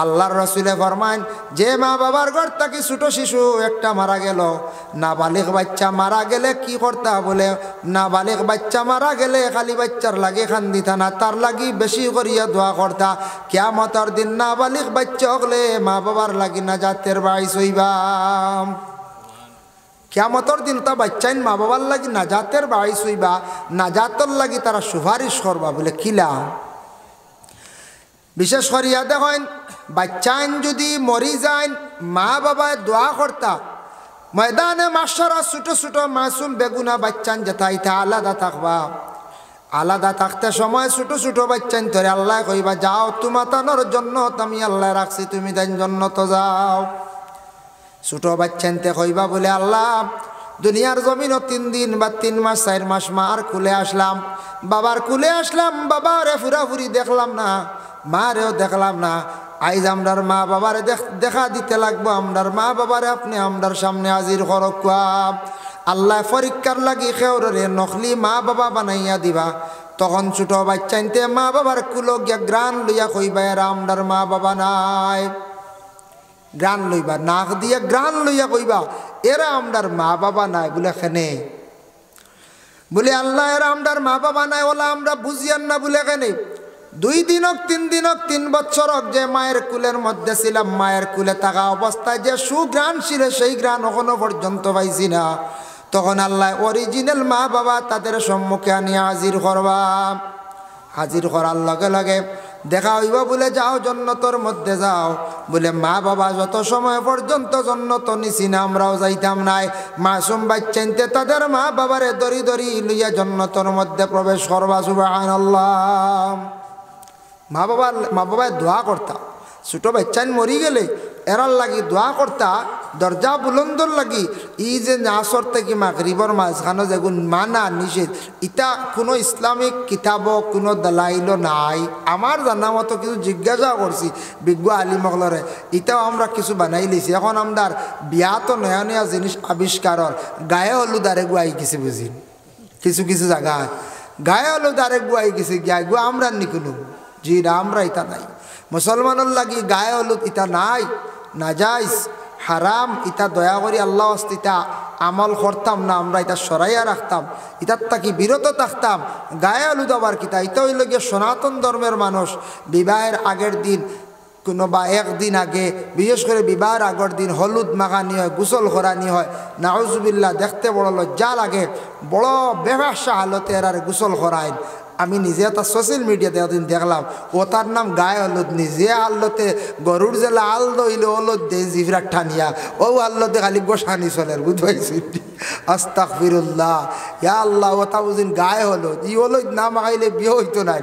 আল্লাহর রাসূলে ফরমায় যে মা বাবার ঘর থেকে ছোট শিশু একটা মারা গেল, নাবালিগ বাচ্চা মারা গেলে কি করতা বলে, নাবালিগ বাচ্চা মারা গেলে খালি বাচ্চার লাগে কান্দিতা না, তার লাগি বেশি করিয়া দোয়া করতা। কিয়ামতের দিন নাবালিগ বাচ্চা হলে মা বাবার লাগি নাজাতের বাইস হইবা। কিয়ামতের দিন তা বাচ্চাইন মা বাবার লাগি নাজাতের বাইস হইবা, নাজাতর লাগি তারা সুপারিশ করবা বলে কিলা। বিশেষ করিয়া দেখেন বাচ্চাইন যদি মরি যায় মা বাবায় দোয়া করতা, ময়দানে মাশারা ছোট ছোট মাসুম বেগুনা বাচ্চান যেটা ইটা আলাদা থাকবা, আলাদা থাকতে সময় ছোট ছোট বাচ্চান ধরে আল্লাহ কইবা যাও তোমার জন্য আমি আল্লাহ রাখছি, তুমি তাই জন্য তো যাও। ছোট বাচ্চানতে কইবা বলে আল্লাহ দুনিয়ার জমিনও 3 দিন বা 3 মাস 4 মাস মার কুলে আসলাম, বাবার কুলে আসলাম, বাবারে ফুরাফুরি দেখলাম না, মারেও দেখলাম না। আইজ আমরার মা বাবারে দেখা দিতে লাগবো, আমরার মা বাবারে আপনি আমরার সামনে হাজির করক। আল্লাহ পরীক্ষার লাগি খেউরে নকলি মা বাবা বানাইয়া দিবা। তখন ছোট বাচ্চাইতে মা বাবার কুলো গিয়া গ্রান লইয়া কইবা এরা আমরার মা বাবা নাই। গ্রান লইবা, নাক দিয়া গ্রান লইয়া কইবা এরা আমরার মা বাবা নাই। বলে কেনে বলে আল্লাহ এরা আমরার মা বাবা নাই, ওলা আমরা বুঝিয়ান না বলে কেনে 2 দিন হোক 3 দিন হোক 3 বছর হোক যে মায়ের কুলের মধ্যে ছিলাম, মায়ের কুলে থাকা অবস্থায় যে সুগ্রাণ ছিল সেই গ্রাণ এখনো পর্যন্ত পাইছি না। তখন আল্লাহ অরিজিনাল মা বাবা তাদের সম্মুখে আনিয়া হাজির করবা। হাজির করার লগে লগে দেখা হইবা বলে যাও জন্নতর মধ্যে যাও। বলে মা বাবা যত সময় পর্যন্ত জন্নত নিছি না আমরাও যাইতাম নাই, মাসুম বাচ্চাইতে তাদের মা বাবারে দড়ি দড়ি লইয়া জন্নতর মধ্যে প্রবেশ করবা। সুবহানাল্লাহ। মা বাবায় দোয়া করতা, ছোট বাচ্চান মরি গেলে এরার লাগি দোয়া করতা, দরজা বুলন্দর লাগি। ই যে নাসর থেকে মাগরিবর মাঝখানো যেগুন মানা নিষেধ, ইটা কোনো ইসলামিক কিতাব কোনো দালাইল নাই। আমার জানা মতো কিছু জিজ্ঞাসা করছি বিজ্ঞ আলিমগলরে, ইটাও আমরা কিছু বানাই লিছি। এখন আমদার বিয়া তো নয়া নয়া জিনিস আবিষ্কারর, গায়ে হলুদ আরে গুয়াই গেছে বুঝি, কিছু কিছু জায়গায় গায়ে হলুদ আরে গুয়াই গেছে, গিয়া গু আমরা নিকুনো জি না, আমরা ইটা নাই। মুসলমানের লাগি গায়ে হলুদ ইটা নাই, নাজাইজ হারাম। ইটা দয়া করি আল্লাহ ইটা আমল করতাম না, আমরা এটা সরাইয়া রাখতাম, ইটার তাকি বিরত থাকতাম। গায়ে হলুদ আবার কিতা, এটা হইল গিয়ে সনাতন ধর্মের মানুষ বিবাহের আগের দিন কোনো বা 1 দিন আগে, বিশেষ করে বিবাহের আগের দিন হলুদ মাখানি হয়, গোসল করানি হয়। নাউজুবিল্লাহ, দেখতে বড় লজ্জা লাগে, বড় বেবাসা হালতে এরারে গোসল করায়। আমি নিজে তার সোশ্যাল মিডিয়াতে একদিন দেখলাম, ও তার নাম গায়ে হলুদ, নিজে আল্লতে গরুর জেলা আল দইলে হলুদ দে জিভরার ঠানিয়া, ও আল্লতে খালি গোসানি চলের বুঝবাইছি। আস্তাগফিরুল্লাহ, ইয়া আল্লাহ, ও তা বুঝিন গায়ে হলুদ, ই হলুদ না মাখাইলে বিয়ে হইতো না,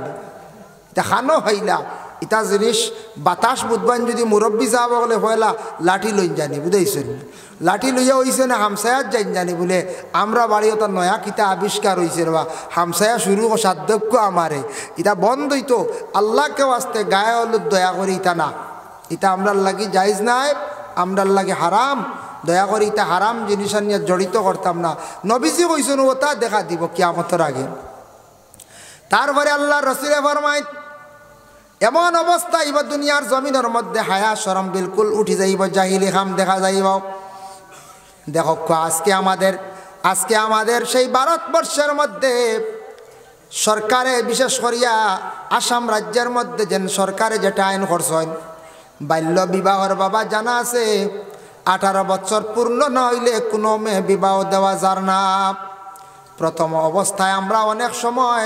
এটা খানো হইলা। ইটা জিনিস বাতাস বুধবান যদি মুরব্বী যাবো বলে পয়লা লাঠি লইন জানি বুঝাইছেন, লাঠি লইয়া হইছে না হামসায়াত যাইন জানি। বলে আমরা বাড়িও তার নয়া কিতা আবিষ্কার হয়েছে বা হামসায়া শুরু সাধ্যক্য আমারে, এটা বন্ধ হইতো। আল্লাহকে আসতে গায়ে হলুদ দয়া করি ইটা না, এটা আমরার লাগি জায়জ নাই, আমরার লাগে হারাম। দয়া করি এটা হারাম জিনিস নিয়ে জড়িত করতাম না। নবীজি কইছেন ওটা দেখা দিব কিয়ামতের আগে। তারপরে আল্লাহর রাসূল ফরমায় এমন অবস্থা এবার দুনিয়ার জমিনের মধ্যে হায়া শরম বিলকুল উঠি যাইব, জাহিলি খাম দেখা যাইব। দেখো আজকে আমাদের সেই ভারতবর্ষের মধ্যে সরকারে, বিশেষ করিয়া আসাম রাজ্যের মধ্যে যেন সরকারে যেটা আইন করছেন, বাল্য বিবাহর বাবা জানা আছে 18 বছর পূর্ণ না হইলে কোনো মেয়ে বিবাহ দেওয়া যার না। প্রথম অবস্থায় আমরা অনেক সময়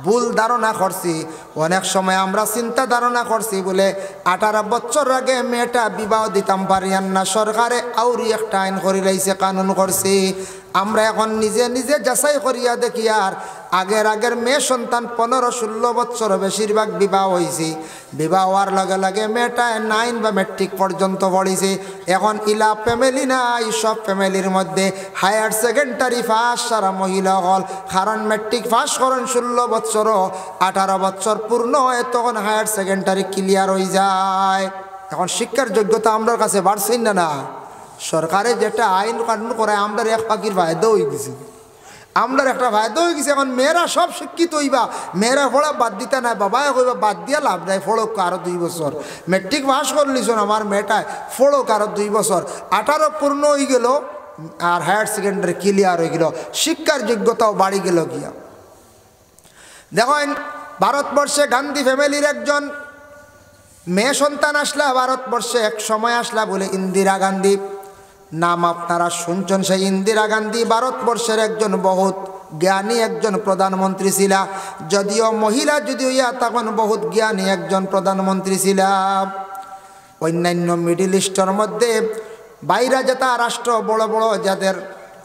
ভুল ধারণা করছি, অনেক সময় আমরা চিন্তা ধারণা করছি বলে 18 বছর আগে মেয়েটা বিবাহ দিতাম পারিয়ান না, সরকারে আউরি একটা আইন করে লাইছে, কানুন করছি। আমরা এখন নিজে নিজে যাচাই করিয়া দেখি আর আগের মেয়ে সন্তান 15-16 বছর বেশিরভাগ বিবাহ হয়েছে। বিবাহ হওয়ার লগে লগে মেয়েটা 9 বা ম্যাট্রিক পর্যন্ত পড়েছে। এখন ইলা ফ্যামিলি নাই, সব ফ্যামিলির মধ্যে হায়ার সেকেন্ডারি পাস সারা মহিলা হল, কারণ ম্যাট্রিক পাস করেন 16 বছরও, 18 বছর পূর্ণ হয় তখন হায়ার সেকেন্ডারি ক্লিয়ার হয়ে যায়। এখন শিক্ষার যোগ্যতা আমরা কাছে বাড়ছে না। সরকারে যেটা আইন কানুন করে আমরা এক পাখির ফায়দা হয়ে গেছি। আমরা একটা ফায়দা হয়ে গেছে, এখন মেয়েরা সব শিক্ষিত হইবা, মেয়েরা পড়া বাদ দিতে নাই, বাবায় কইবা বাদ দিয়া লাভ নাই, ফড়ক আরো 2 বছর, মেট্রিক পাস করলিস আমার মেয়েটায়, ফড়ক আরো 2 বছর, 18 পূর্ণ হয়ে গেল আর হায়ার সেকেন্ডারি ক্লিয়ার হয়ে গেল, শিক্ষার যোগ্যতাও বাড়ি গেল গিয়া। দেখেন ভারতবর্ষে গান্ধী ফ্যামিলির একজন মেয়ে সন্তান আসলা ভারতবর্ষে, এক সময় আসলা বলে ইন্দিরা গান্ধী, নাম আপনারা শুনছেন। সেই ইন্দিরা গান্ধী ভারতবর্ষের একজন বহুত জ্ঞানী একজন প্রধানমন্ত্রী ছিলা, যদিও মহিলা, যদিও ইয়া তখন বহুত জ্ঞানী একজন প্রধানমন্ত্রী ছিলা। অন্যান্য মিডিল ইস্টের মধ্যে বাইরে যেটা রাষ্ট্র বড় বড় যাদের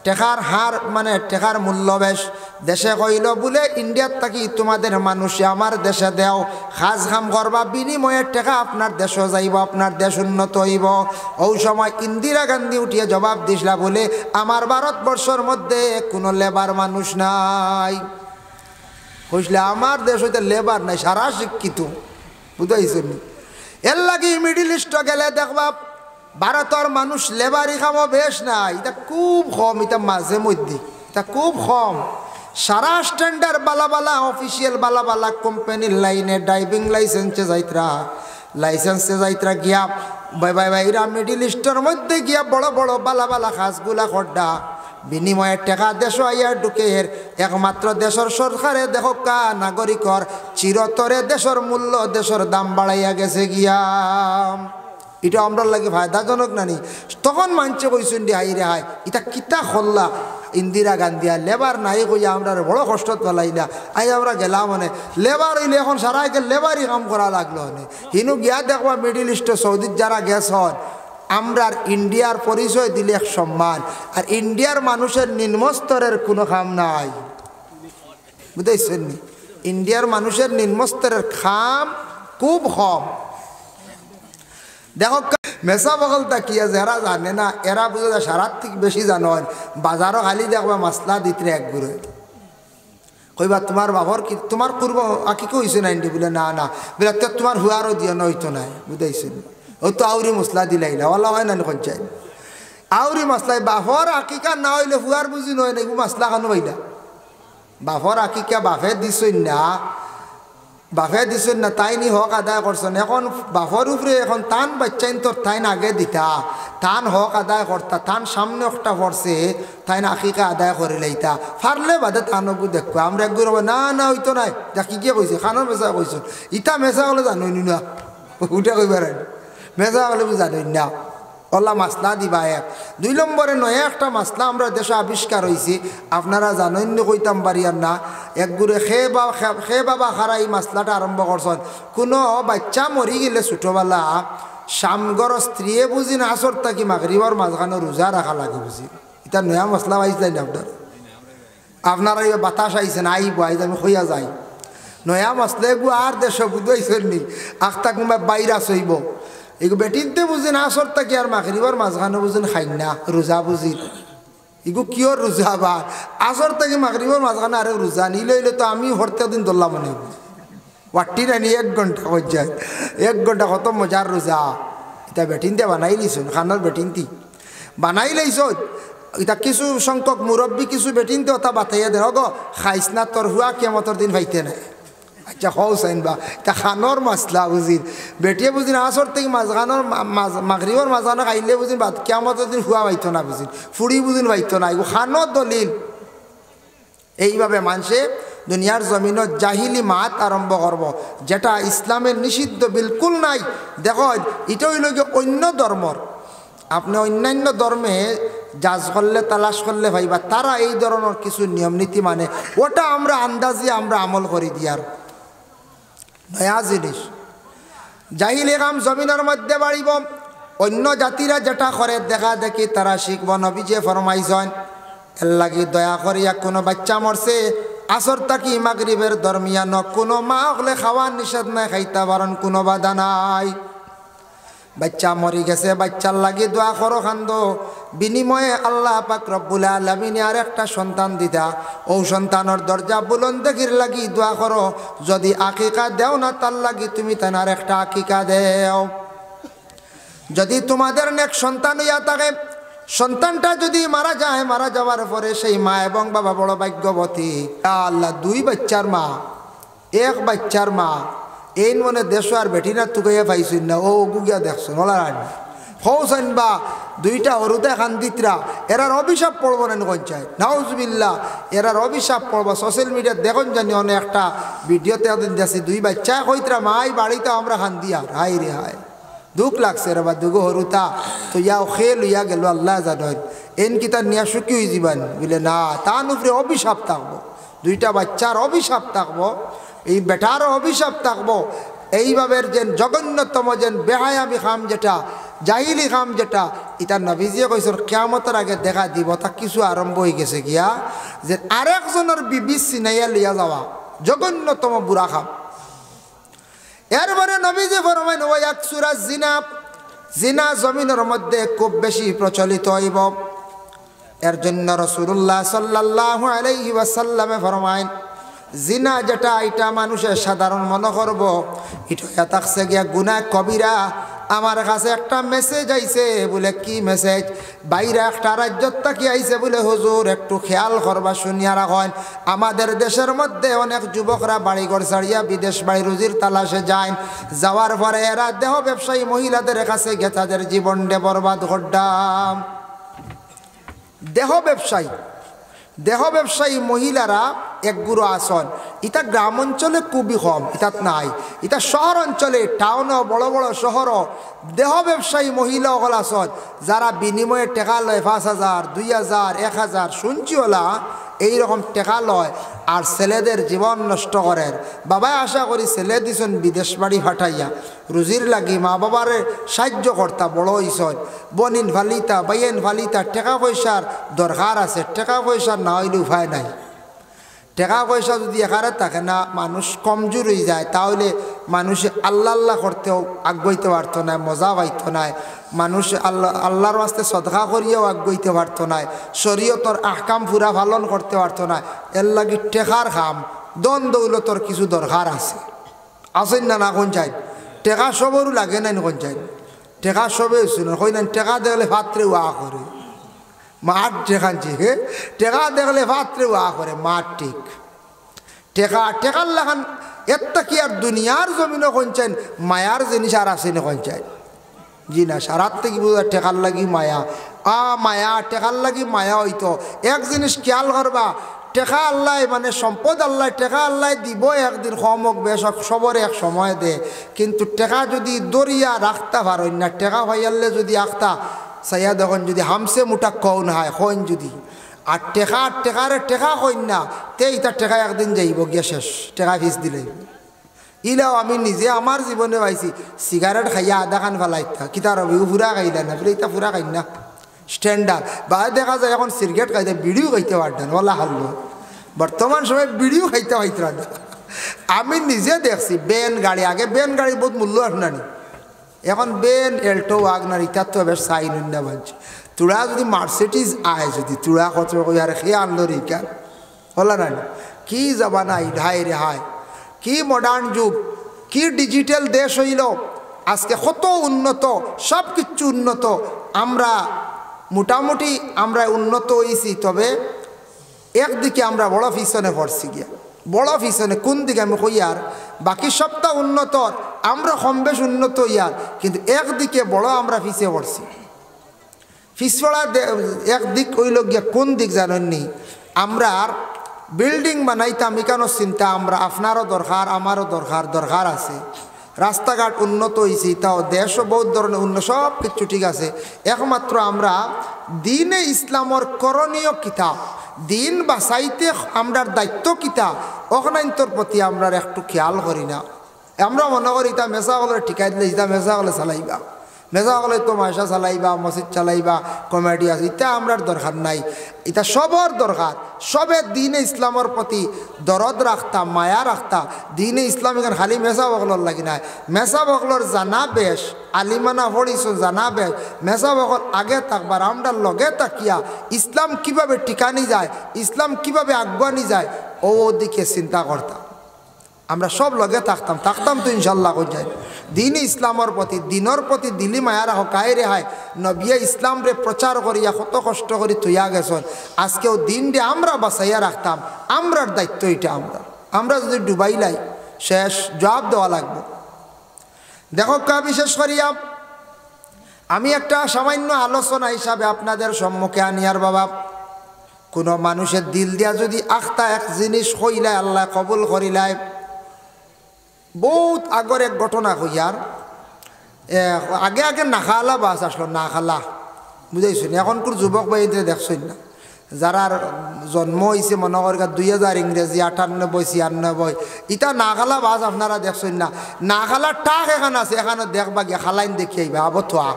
টেকার হার মানে টেকার মূল্য বেশ, দেশে কইল বলে ইন্ডিয়ার থাকি তোমাদের মানুষে আমার দেশে দেও, কাজ কাম করবা, বিনিময়ে টেকা আপনার দেশও যাইব, আপনার দেশ উন্নত হইব। ওই সময় ইন্দিরা গান্ধী উঠিয়ে জবাব দিসলা বলে আমার ভারতবর্ষের মধ্যে কোনো লেবার মানুষ নাই। কইসলে আমার দেশ হইতে লেবার নাই, সারা শিক্ষিত, বুঝাইছেন? এর লাগি মিডিল ইস্ট গেলে দেখবা ভারতের মানুষ লেবারি খামো বেশ নাই, এটা খুব কম, এটা মাঝে মধ্যে, এটা খুব কম। সারা স্ট্যান্ডার্ড বালা বালা অফিসিয়াল বালা বালা কোম্পানির লাইনে ড্রাইভিং লাইসেন্সে যাইত্রা গিয়া বাইরা মিডিল ইস্টের মধ্যে গিয়া বড় বড় বালা বালা খাসগুলা খড্ডা, বিনিময়ে টাকা দেশ আইয়া ঢুকে, একমাত্র দেশের সরকারে দেখা নাগরিকর চিরতরে দেশের মূল্য দেশের দাম বাড়াইয়া গেছে গিয়া। এটা আমরা লাগে ফায়দাজনক নানি? তখন মানছে কইসুন দি হাই রে হাই, এটা কিতা খল্লা ইন্দিরা গান্ধী আর লেবার নাই কইয়া আমরা বড় কষ্ট পেলাইলা। আই আমরা গেলাম মানে লেবার হইলে এখন সারাইকে লেবারই কাম করা লাগলো মানে। হিনু গিয়া দেখবা মিডিল ইস্টে সৌদির যারা গেছ হন, আমরা ইন্ডিয়ার পরিচয় দিলে এক সম্মান, আর ইন্ডিয়ার মানুষের নিম্নস্তরের কোনো খাম নাই, বুঝাইছেন? ইন্ডিয়ার মানুষের নিম্নস্তরের খাম খুব কম। দেখো মেসা বগল তাকিয়া যারা জানে না এরা বুঝে যায় সারার থেকে বেশি জানেন। বাজারও খালি দেখবা মাসলা দিতে এক ঘুরে কইবা তোমার বাবর কি তোমার পূর্ব আকিকে হয়েছে না ইন্ডি বলে না না বলে তো তোমার হুয়ারও দিয়ে নইতো নাই, বুঝাইছেন? ও তো আউরি মশলা দিলাইলা ওলা হয় না কঞ্চাই আউরি মশলাই বাফর আকিকা না হইলে হুয়ার বুঝি নয় না মশলা খানো বাইলা। বাফর আকিকা বাফে দিছই না, বাফে দিছেন না, তাই নি হক আদায় করছেন। এখন বাফর উপরে এখন টান বাচ্চাইন তোর তাইন আগে দিতা, টান হক আদায় করতা, টান সামনে একটা পড়ছে তাইন আকিকা আদায় করে লাইতা, ফারলে বাদে টানকু দেখো। আমরা একগুলো না না হইতো নাই, যা কি কে কইছে খানোর মেসা কইছ, ইটা মেসা হলে জানোই না, উঠে কইবার মেসা হলে জানোই না। ওলা মাসলা দিবা এক। 2 নম্বরে নয় একটা মাসলা আমরা দেশে আবিষ্কার হয়েছি, আপনারা জানেন কইতাম পারিয়ার না। একগুড়ে খে বাবা খারা এই মাসলাটা আরম্ভ করছেন। কোনো বাচ্চা মরি গেলে ছোটোবেলা স্বামীগর স্ত্রীয়ে বুঝি না আসর থাকি মাগরিবর মাঝখানে রোজা রাখা লাগে বুঝি। এটা নয়া মশলা পাইছিলেন না আপনারা এই বাতাস আইছেন আইব আইজ আমি হইয়া যাই নয়া মশলা এগু আর দেশ বুঝাইছেন নি আখতা কোনোবা বাইরা চইব এগু বেটিনতে বুঝি না আসর থাকি আর মাগরিবর মাঝখানে বুঝেন খাই না রোজা বুঝি এগু কিয়র রোজা বা আসর থেকে মাগরিবর মাঝখানে আরে রোজা নিলে তো আমি হরতে দিন ধরলাম মনে ওয়াটি রানি 1 ঘন্টা হয়ে যায় 1 ঘন্টা কত মজার রোজা। এটা বেটিনতে বানাই লিছুন খানোর বেটিনতি বানাই লাইছ। এটা কিছু সংখ্যক মুরব্বী কিছু বেটিনতে ওটা বাতাইয়া দেন গো খাইস না তোর হুয়া কেমতর দিন ভাইতে নাই। আচ্ছা হও চাইন বা এটা খানোর মাসলা বুঝিন বেটিয়ে বুঝিন আসর থেকে মাঝখানোর মাগরিবর মাঝখানো খাইলে বুঝিন বাদ কেমতর দিন হুয়া ভাইতো না বুঝিন ফুড়ি বুঝিন ভাইতো না এগুলো খানোর দলিল। এইভাবে মানুষে দুনিয়ার জমিনত জাহিলি মাত আরম্ভ করব যেটা ইসলামের নিষিদ্ধ বিলকুল নাই। দেখো এটা হইল গিয়ে অন্য ধর্মর, আপনি অন্যান্য ধর্মে জাজ করলে তালাশ করলে ভাইবা তারা এই ধরনের কিছু নিয়ম নীতি মানে ওটা আমরা আন্দাজে আমরা আমল করি দিয়ার নয়া জিনিস। জাহিলি কাম জমিনের মধ্যে বাড়িব, অন্য জাতিরা যেটা করে দেখা দেখি তারা শিখব। নবী যে ফরমাইছেন এর লাগি দয়া করিয়া কোনো বাচ্চা মরছে আসর তাকি মাগরিবের দরমিয়ান কোনো মা হলে খাওয়ার নিষেধ নাই, খাইতে পারেন কোনো বাধা নাই। বাচ্চা মরি গেছে বাচ্চার লাগি দোয়া করো খান্দো, বিনিময়ে আল্লাহ পাক রব্বুল আলামিন আর একটা সন্তান দিতা, ও সন্তানের দরজা বুলন্দির লাগি দোয়া করো। যদি আকিকা দেও না তার লাগি তুমি তার একটা আকিকা দেও। যদি তোমাদের নেক সন্তান হইয়া থাকে সন্তানটা যদি মারা যায়, মারা যাওয়ার পরে সেই মা এবং বাবা বড় ভাগ্যবতী। আল্লাহ, 2 বাচ্চার মা, 1 বাচ্চার মা, এই মনে দেশ আর বেটিনা তুকাইয়া পাইছেন না, ও গুগিয়া দেখছেন ওলা রানি হৌসেন বা 2টা হরুদা খান্দিতরা, এরার অভিশাপ পড়বো না কঞ্চায় নাউজুবিল্লাহ, এরার অভিশাপ পড়বো। সোশ্যাল মিডিয়া দেখুন জানি অনেক একটা ভিডিওতে ওদিন দেখছি 2 বাচ্চা কইতরা মাই বাড়িতে আমরা খান্দিয়া, হাই রে হাই দুঃখ লাগছে রে বা, 2 হরুতা তো ইয়াও খেয়ে লইয়া গেল আল্লাহ জানেন। এন কি তার নিয়া সুখী হয়ে যাবেন বলে না, তার উপরে অভিশাপ থাকবো, 2টা বাচ্চার অভিশাপ থাকবো, এই বেটারও অভিশাপ থাকবো। এইভাবে যে জঘন্যতম যে বেহায়ামি খাম যেটা, জাহিলি খাম যেটা, এটা নবীজিয়ে কইছেন কিয়ামতের আগে দেখা দিব। তা কিছু আরম্ভ হয়ে গেছে গিয়া যে আরেকজনের বিবি চিনাইয়া লিয়া যাওয়া, জঘন্যতম বুড়া খাম। এরপরে নবীজি ফরমাইন ওয়া ইয়াকসুরা জিনা, জিনা জমিনের মধ্যে খুব বেশি প্রচলিত হইব। এর জন্য রাসূলুল্লাহ সাল্লাল্লাহু আলাইহি ওয়াসাল্লামে ফরমাইন জিনা যেটা, এটা মানুষের সাধারণ মনে করব, এটা থাকছে গিয়া গুনাহ কবিরা। আমার কাছে একটা মেসেজ আইছে, বলে কি মেসেজ? বাইরে একটা রাজ্যত থাকি আইছে বলে, হুজুর একটু খেয়াল করবা, শুনিয়া রাখেন। আমাদের দেশের মধ্যে অনেক যুবকরা বাড়িঘর ছাড়িয়া বিদেশ বাড়ি রুজির তালাশে যায়, যাওয়ার পরে এরা দেহ ব্যবসায়ী মহিলাদের কাছে গিয়ে তাদের জীবনটা বরবাদ করতাম। দেহ ব্যবসায়ী মহিলারা একগুলো আসন, এটা গ্রাম অঞ্চলে খুবই কম, ইতাত নাই। এটা শহর অঞ্চলে, টাউনও, বড় বড় শহরও দেহ ব্যবসায়ী মহিলা হল আসন, যারা বিনিময়ে টেকা লয় 5,000, 2,000, 1,000 শুনছি ওলা এইরকম টেকা লয়, আর ছেলেদের জীবন নষ্ট করেন। বাবাই আশা করি ছেলে দিছেন বিদেশ বাড়ি ফাটাইয়া রুজির লাগি, মা বাবারে সাহায্য করতা, বড় হইসন, বনিন ফালিতা, বাইয়েন ফালিতা, টাকা পয়সার দরকার আছে, টাকা পয়সার না হইলে উপায় নাই। টাকা পয়সা যদি এখানে থাকে না, মানুষ কমজোর হয়ে যায়, তাহলে মানুষে আল্লাহ আল্লাহ করতেও আগ্রহীতে পারতো না, মজা পাইতো না, মানুষ আল্লাহর বাস্তে সদকা করিয়াও আগ্রহীতে পারতো না, শরীয়তর আহকাম পুরা পালন করতে পারতো না। এর লাগি টেকার খাম, দন দৌলতর কিছু দরকার আছে, আসেন না, না কোন চাই টেকা সবরও লাগে না, কোন চাই টেকা সবে শুনে কই না, টেকা দেখলে ভাত্রে ওয়া করে মাঠ টেকানছি, হে টেকা দেখলে ভাত্রে ওয়া করে মাঠ, ঠিক টেকার লাগান এত কি আর দুনিয়ার জমিনও কঞ্চাইন মায়ার জিনিস আর আসেনি কঞ্চাইন, জি না, সারার থেকে বোঝা টেকার লাগি মায়া, মায়া টেকার লাগি মায়া হইতো। এক জিনিস খেয়াল করবা, টেকা আল্লাহ মানে সম্পদ আল্লাহ, টেকা আল্লাহ দিব একদিন, কম হোক বেশ হোক সবরে এক সময় দে, কিন্তু টেকা যদি দরিয়া রাখতা পারেন না, টেকা ভাইয়ালে যদি আখতা সাইয়া দেখুন, যদি হামসে মুটা কৌন হয় কইন যদি, আর টেকারে টেকা কইন না, তেই তার টেকা একদিন যাইব গিয়া শেষ, টেকা ফিস দিলে। ইলাও আমি নিজে আমার জীবনে পাইছি, সিগারেট খাইয়া আধা খান ফেলাইতা, কিতা রবি ফুরা খাইলা না, ফিরে ইতা ফুরা খাই না স্ট্যান্ডার্ড, বা দেখা যায় এখন সিগারেট খাইতে, বিড়িও খাইতে পারতেন ওলা হারলো, বর্তমান সময় বিড়িও খাইতে পাইতরা না। আমি নিজে দেখছি বেন গাড়ি, আগে বেন গাড়ি বহুত মূল্য আপনানি, এখন বেন এল্টো ওয়াগনার ইটার তো বেশ সাইন না বানছে। তোরা যদি মার্সিডিজ আয়, যদি তোরা কত আর খেয়ে আনলো রিকা হলা না, কি জামানা ঢাই রে হায়, কি মডার্ন যুগ, কি ডিজিটাল দেশ হইল আজকে, কত উন্নত, সব কিছু উন্নত। আমরা মোটামুটি আমরা উন্নত হয়েছি, তবে একদিকে আমরা বড় পিছনে পড়ছি গিয়া, বড় পিছনে। কোন দিকে আমি কই আর, বাকি সবটা উন্নত, আমরা কম বেশ উন্নত ইয়ার, কিন্তু একদিকে বড় আমরা পিছিয়ে পড়ছি। পিছপড়া একদিক হইল গিয়া, কোন দিক জানেননি, আমরা বিল্ডিং বানাইতাম এখানো চিন্তা, আমরা আপনারও দরকার, আমারও দরকার আছে, রাস্তাঘাট উন্নত হয়েছে, তাও দেশও বহুত ধরনের উন্নত, সব কিছু ঠিক আছে, একমাত্র আমরা দিনে ইসলামর করণীয় কিতাব, দিন বাঁচাইতে আমরার দায়িত্ব কিতা, অখনাইন্তর প্রতি আমরা একটু খেয়াল করি না। আমরা মনে করি তা মেসা হলে ঠিকাই দিলে, ইতা মেসা হলে চালাইবা, মেসা হলে তো মাসা চালাইবা, মসজিদ চালাইবা, কমেডি আছে, ইটা আমরার দরকার নাই। এটা সবর দরকার, সবে দিনে ইসলামের প্রতি দরদ রাখতা, মায়া রাখতা। দিনে ইসলাম এখানে খালি মেসা বকলর লাগি নাই, মেসা বকলর জানা বেশ, আলিমানা পড়িস জানা বেশ, মেসা বকল আগে থাকবার, আমরা লগে তাকিয়া ইসলাম কিভাবে টিকানি যায়, ইসলাম কিভাবে আগুয়ানি যায়, ও দিকে চিন্তা করতাম। আমরা সব লগে থাকতাম তো ইনশাল্লাহ কই যায় দিন ইসলামের প্রতি দিনের প্রতি দিলি মায়া রাখো কায় রেহায় নবিয়ে ইসলাম রে প্রচার করিয়া কত কষ্ট করি তুইয়া গেছেন আজকেও দিন রে আমরা বাঁচাইয়া রাখতাম আমরার দায়িত্ব এটা আমরা যদি ডুবাইলাই শেষ জবাব দেওয়া লাগবে দেখো কা বিশেষ করিয়া আমি একটা সামান্য আলোচনা হিসাবে আপনাদের সম্মুখে আনিয়ার বাবা কোনো মানুষের দিল দিয়া যদি আখতা এক জিনিস কইলাই আল্লাহ কবুল করিলাই বহুত আগর এক ঘটনা হইয়ার আগে আগে নাখালা বাস আসলো নাখালা বুঝাইছো এখনকার যুবক ভাইদের দেখছই না যারা জন্ম হয়েছে মনে করি 2000 ইংরেজি 98 96 ইটা নাখালা বাস আপনারা দেখছই না নাখালা টাক এখানে আছে এখানে দেখবা গিয়া খালাইন দেখি আইবা আবথা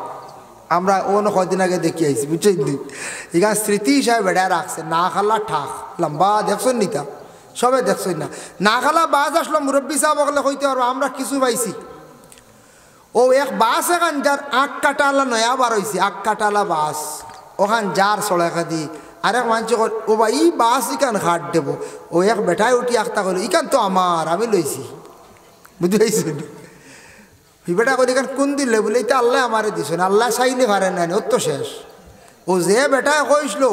আমরা অন্য কদিন আগে দেখি আইছি বুঝছেন এখানে স্মৃতি হিসাবে বেড়ায় রাখছে নাখালা ঠাক লম্বা দেখছেন নিতা সবে দেখছই না নাখালা বাস আসলো মুরব্বী সাহেব ওগুলো হইতে পারবো আমরা কিছু পাইছি ও এক বাস এখান যার আখ কাটালা নয়া বার হয়েছে আখ কাটালা বাস ওখান যার চড়াইখা দি আরেক মানুষ ও বা ই বাস ইখান হাট দেবো ও এক বেটায় উঠি আখতা করলো ইখান তো আমার আমি লইছি বুঝতে পাইছেন বেটা করি এখান কোন দিলে বলে এটা আল্লাহ আমারে দিছেন আল্লাহ চাইলে পারেন না ওর তো শেষ ও যে বেটা কইছিল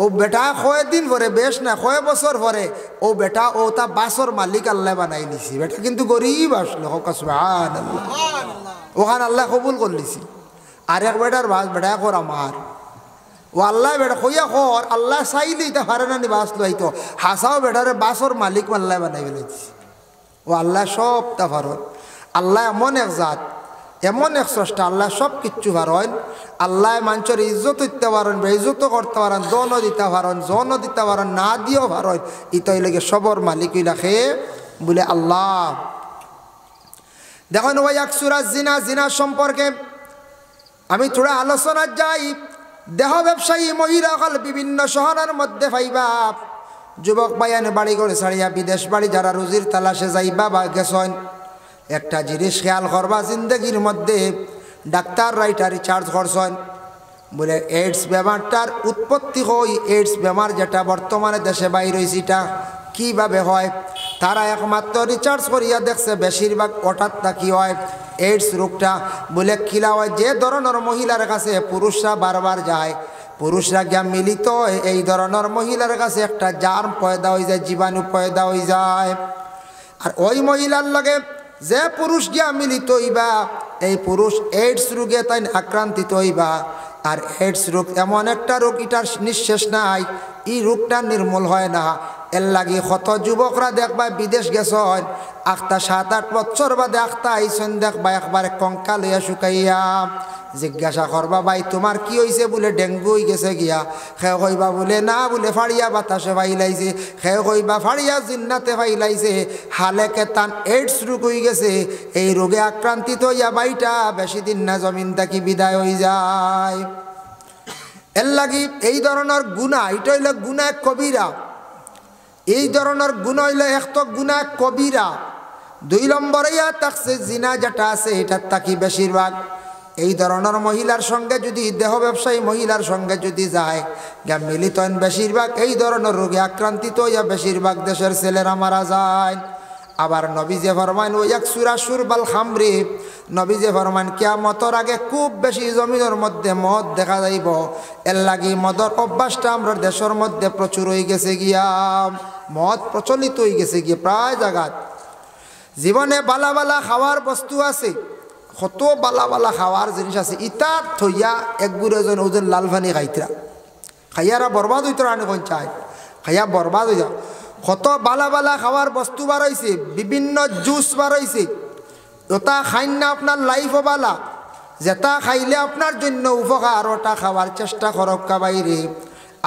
ও বেটা কয় দিন পরে বেশ না কয় বছর পরে ও বেটা ও তা বাসর মালিক আল্লাহ বানাই নিছি বেটা কিন্তু গরিব আসলো সুবহানাল্লাহ ওখানে আল্লাহ কবুল করলিছি আর এক বেটার বাস বেটা কর আমার ও আল্লাহ বেটা কইয়া কর আল্লাহ চাইলে এটা পারে না নি বাস লইতো হাসাও বেটারে বাসর মালিক আল্লাহ বানাই ফেলেছি ও আল্লাহ সব তা পারেন আল্লাহ এমন এক জাত এমন এক স্রষ্টা আল্লাহ সব কিচ্ছু পারেন আল্লাহ মানুষের ইজ্জত দিতে পারেন বেইজ্জত করতে পারেন দনও দিতে পারেন জনও দিতে পারেন না দিয়েও পারেন ইতই লেগে সবর মালিক রাখে বলে আল্লাহ দেখুন ওই এক সূরা জিনা সম্পর্কে আমি থোড়া আলোচনা যাই দেহ ব্যবসায়ী মহিলাসকল বিভিন্ন শহরের মধ্যে পাইবা যুবক ভাইয়ানে বাড়ি করে ছাড়িয়া বিদেশ বাড়ি যারা রুজির তালাশে যাইবা বা গেছেন একটা জিনিস খেয়াল করবা জিন্দগির মধ্যে ডাক্তার রাইটা রিচার্জ করছেন বলে এইডস বেমারটার উৎপত্তি হয় এইডস বেমার যেটা বর্তমানে দেশে বাইর হয়েছে এটা কীভাবে হয় তারা একমাত্র রিচার্জ করিয়া দেখছে বেশিরভাগ হঠাৎ কি হয় এইডস রোগটা বলে খিলা হয় যে ধরনের মহিলার কাছে পুরুষরা বারবার যায় পুরুষরা গিয়া মিলিত এই ধরনের মহিলার কাছে একটা জার্ম পয়দা হয়ে যায় জীবাণু পয়দা হয়ে যায় আর ওই মহিলার লগে যে পুরুষ গিয়া মিলিত হইবা এই পুরুষ এইডস রোগে তাই আক্রান্তিত হইবা আর এইডস রোগ এমন একটা রোগ এটার নিঃশেষ নাই এই রোগটা নির্মূল হয় না এর লাগি কত যুবকরা দেখবা বিদেশ গেছেন আখতা 7-8 বছর বাদে আখতা আইসেন দেখবা একবারে কঙ্কাল হইয়া শুকাইয়া জিজ্ঞাসা করবা ভাই তোমার কি হয়েছে বলে ডেঙ্গু হয়ে গেছে গিয়া খেয়ে কইবা বলে না বলে ফাড়িয়া বাতাসে ফাইলাইছে খেয়ে কইবা ফাড়িয়া জিন্নাতে ফাইলাইছে হালেকে তান এইডস রোগ হয়ে গেছে এই রোগে আক্রান্তিত হইয়া বাইটা বেশি দিন না জমিন থাকি বিদায় হয়ে যায় এর লাগি এই ধরনের গুনাহ এটা হইলে গুনাহ কবিরা এই ধরনের গুনাহ হইলে একটা গুনাহ কবিরা 2 নম্বরে তাকসে জিনা যেটা আছে এটার তাকি বেশিরভাগ এই ধরনের মহিলার সঙ্গে যদি দেহ ব্যবসায়ী মহিলার সঙ্গে যদি যায় গা মিলিত বেশিরভাগ এই ধরনের রোগে আক্রান্তিত হইয়া বেশিরভাগ দেশের ছেলেরা মারা যায় আবার নবী যে ফরমান ওই এক সূরা শুরবাল খামরি নবী যে ফরমান কিয়ামতের আগে খুব বেশি জমিনের মধ্যে মদ দেখা যাইব এর লাগি মদর অভ্যাসটা আমরা দেশের মধ্যে প্রচুর হয়ে গেছে গিয়া মদ প্রচলিত হয়ে গেছে গিয়া প্রায় জায়গায় জীবনে বালা বালা খাওয়ার বস্তু আছে কত বালা বালা খাওয়ার জিনিস আছে ইটা থইয়া এক গুড়েজন ওজন লাল পানি খাইতরা খাইয়ারা বরবাদ হইতরা আনি কোন চাই খাইয়া বরবাদ হয়ে যাও কত বালা বালা খাওয়ার বস্তু বার হয়েছে বিভিন্ন জুস বার হয়েছে ওটা খাইন না আপনার লাইফও বালা যেটা খাইলে আপনার জন্য উপকার ওটা খাওয়ার চেষ্টা করক বাইরে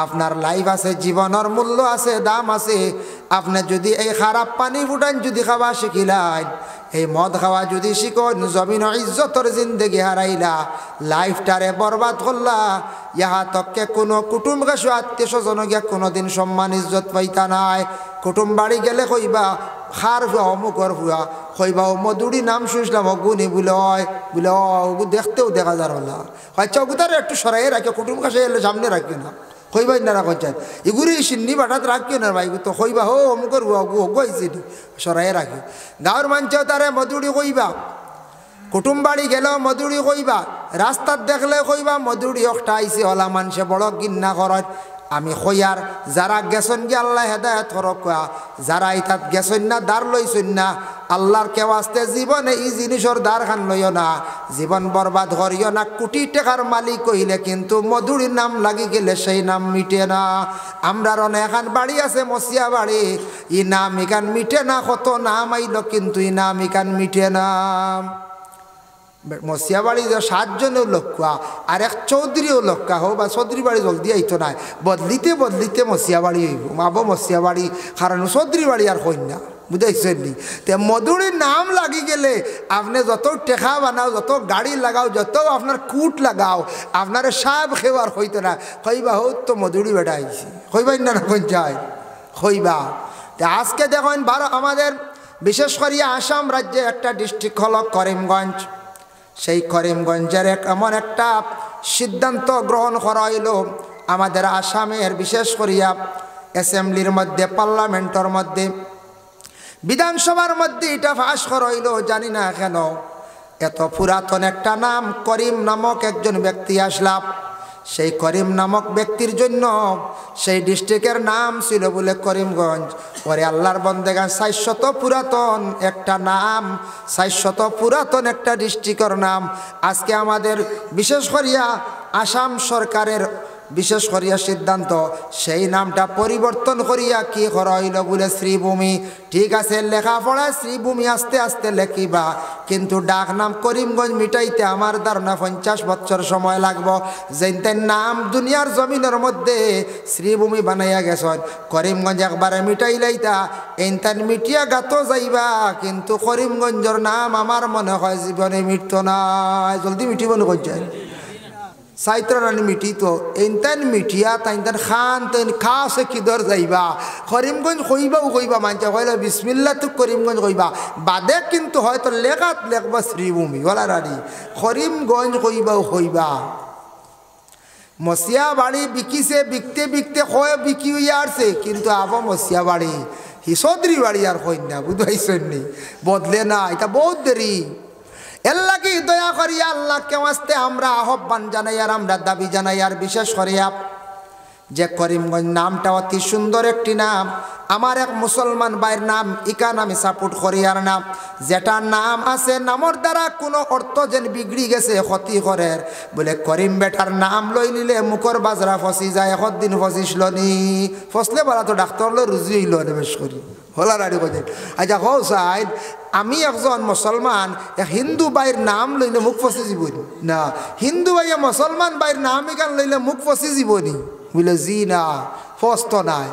আপনার লাইফ আছে জীবনের মূল্য আছে দাম আছে আপনি যদি এই খারাপ পানি ফুটান যদি খাওয়া শিখিলেন এই মদ খাওয়া যদি শিখুন জমিন ইজ্জতর জিন্দগি হারাইলা লাইফটারে বরবাদ করলা ইহা তককে কোনো কুটুম গাছু আত্মীয় স্বজন গিয়া কোনোদিন সম্মান ইজ্জত পাইতা নাই কুটুম বাড়ি গেলে কইবা খার ভুয়া অমুকর ভুয়া কইবা ও মধুরি নাম শুনছিলাম অগুনি বলে দেখতেও দেখা যার হলা আচ্ছা ওগুতার একটু সরাই রাখে কুটুম কাছে এলে সামনে রাখবে না কইবাই না পঞ্চায়েত এগুলি সিন্নি বাটাত রাখিও না ভাই তো কইবা হো অমুকর গইছি সরাই রাখি গাঁৱৰ মানুষেও তারে মধুরি কইবা কুটুম বাড়ি গেলেও মধুরি কইবা রাস্তাত দেখলে কইবা মধুরি একটা আইসি হলা মানুষে বড় গিন্না করত আমি কইয়ার যারা গেছন গিয়ে আল্লাহ হেদায়ত করক যারা ইতাত গেছন না দার লইছন না আল্লাহর কেউ আসতে জীবনে এই জিনিসের দ্বার খান লইও না জীবন বরবাদ করিও না কোটি টাকার মালিক কইলে কিন্তু মধুরির নাম লাগি গেলে সেই নাম মিটে না আমরা অনেক বাড়ি আছে মসিয়া বাড়ি ই নাম ইকান মিটে না কত নাম আইল কিন্তু ই নাম ইকান মিটে না মসিয়া বাড়ি 7 জনের লক্ষ্য আর এক চৌধুরীও লক্ষ্য হোক বা চৌধুরী বাড়ি জলদি আইতো না বদলিতে বদলিতে মসিয়া বাড়ি হইব মাবো মসিয়া বাড়ি কারণ চৌধুরী বাড়ি আর কন্যা বুঝাইছেন নি তে মধুরির নাম লাগি গেলে আপনি যত টেকা বানাও যত গাড়ি লাগাও যত আপনার কুট লাগাও আপনার সাপ খেবার হইতো না কইবা হোক তো মধুরি বেটা আইছি কইবাই না পঞ্চায়েত কইবা তে আজকে দেখেন আমাদের বিশেষ করে আসাম রাজ্যে একটা ডিস্ট্রিক্ট হল করিমগঞ্জ সেই করিমগঞ্জের এমন একটা সিদ্ধান্ত গ্রহণ করা হইল আমাদের আসামের বিশেষ করিয়া অ্যাসেম্বলির মধ্যে পার্লামেন্টের মধ্যে বিধানসভার মধ্যে এটা পাস করা হইল জানি না কেন এত পুরাতন একটা নাম করিম নামক একজন ব্যক্তি আসলাম সেই করিম নামক ব্যক্তির জন্য সেই ডিস্ট্রিক্টের নাম ছিল বলে করিমগঞ্জ ওরে আল্লাহর বন্দেগান 400 পুরাতন একটা নাম 400 পুরাতন একটা ডিস্ট্রিক্টের নাম আজকে আমাদের বিশেষ করিয়া আসাম সরকারের বিশেষ করিয়া সিদ্ধান্ত সেই নামটা পরিবর্তন করিয়া কি করা হইল বলে শ্রীভূমি ঠিক আছে লেখাপড়া শ্রীভূমি আস্তে আস্তে লেখিবা কিন্তু ডাক নাম করিমগঞ্জ মিটাইতে আমার ধারণা 50 বছর সময় লাগবো যেন নাম দুনিয়ার জমিনের মধ্যে শ্রীভূমি বানাইয়া গেছেন করিমগঞ্জ একবারে মিটাইলাইতা এইতান মিটিয়া গাত যাইবা কিন্তু করিমগঞ্জের নাম আমার মনে হয় জীবনে মিটত না জলদি মিটিব নয় সাইত্রানি মিটি তো এইতান মিটিয়া তাইতান খান তেন খাসে কিদর যাইবা করিমগঞ্জ কইবাও কইবা মানছে কইলে বিসমিল্লাহ তো করিমগঞ্জ কইবা বাদে কিন্তু হয়তো লেখাত লেখবা শ্রীভূমি ওলা রানি করিমগঞ্জ কইবাও কইবা মসিয়া বাড়ি বিকিছে বিকতে বিকতে কয় বিকি হইয়া আসছে কিন্তু আবার মসিয়া বাড়ি হিসদ্রি বাড়ি আর কই না বুঝাইছেন নি বদলে না এটা বহুত দেরি এল্লা কি দয়া করিয়া আল্লাহকে আসতে আমরা আহ্বান জানাই আর আমরা দাবি জানাই আর বিশেষ করিয়া যে করিমগঞ্জ নামটা অতি সুন্দর একটি নাম আমার এক মুসলমান ভাইয়ের নাম ইকান আমি সাপোর্ট করি আর নাম যেটা নাম আছে নামর দ্বারা কোনো অর্থ যেন বিগড়ি গেছে ক্ষতি করে বলে করিম বেটার নাম লই নিলে মুখর বাজরা ফসি যায় একদিন ফসিসল নি ফসলে বলা তো ডাক্তার লো রুজি হইল বেশ করি হলা রাড়ি বোঝে আচ্ছা হো সাইড আমি একজন মুসলমান এক হিন্দু ভাইয়ের নাম লইলে মুখ ফসি জীবনী না হিন্দু ভাইয়া মুসলমান ভাইয়ের নাম ইকান লইলে মুখ ফসি জীবনী বলে জি না ফস্ত নাই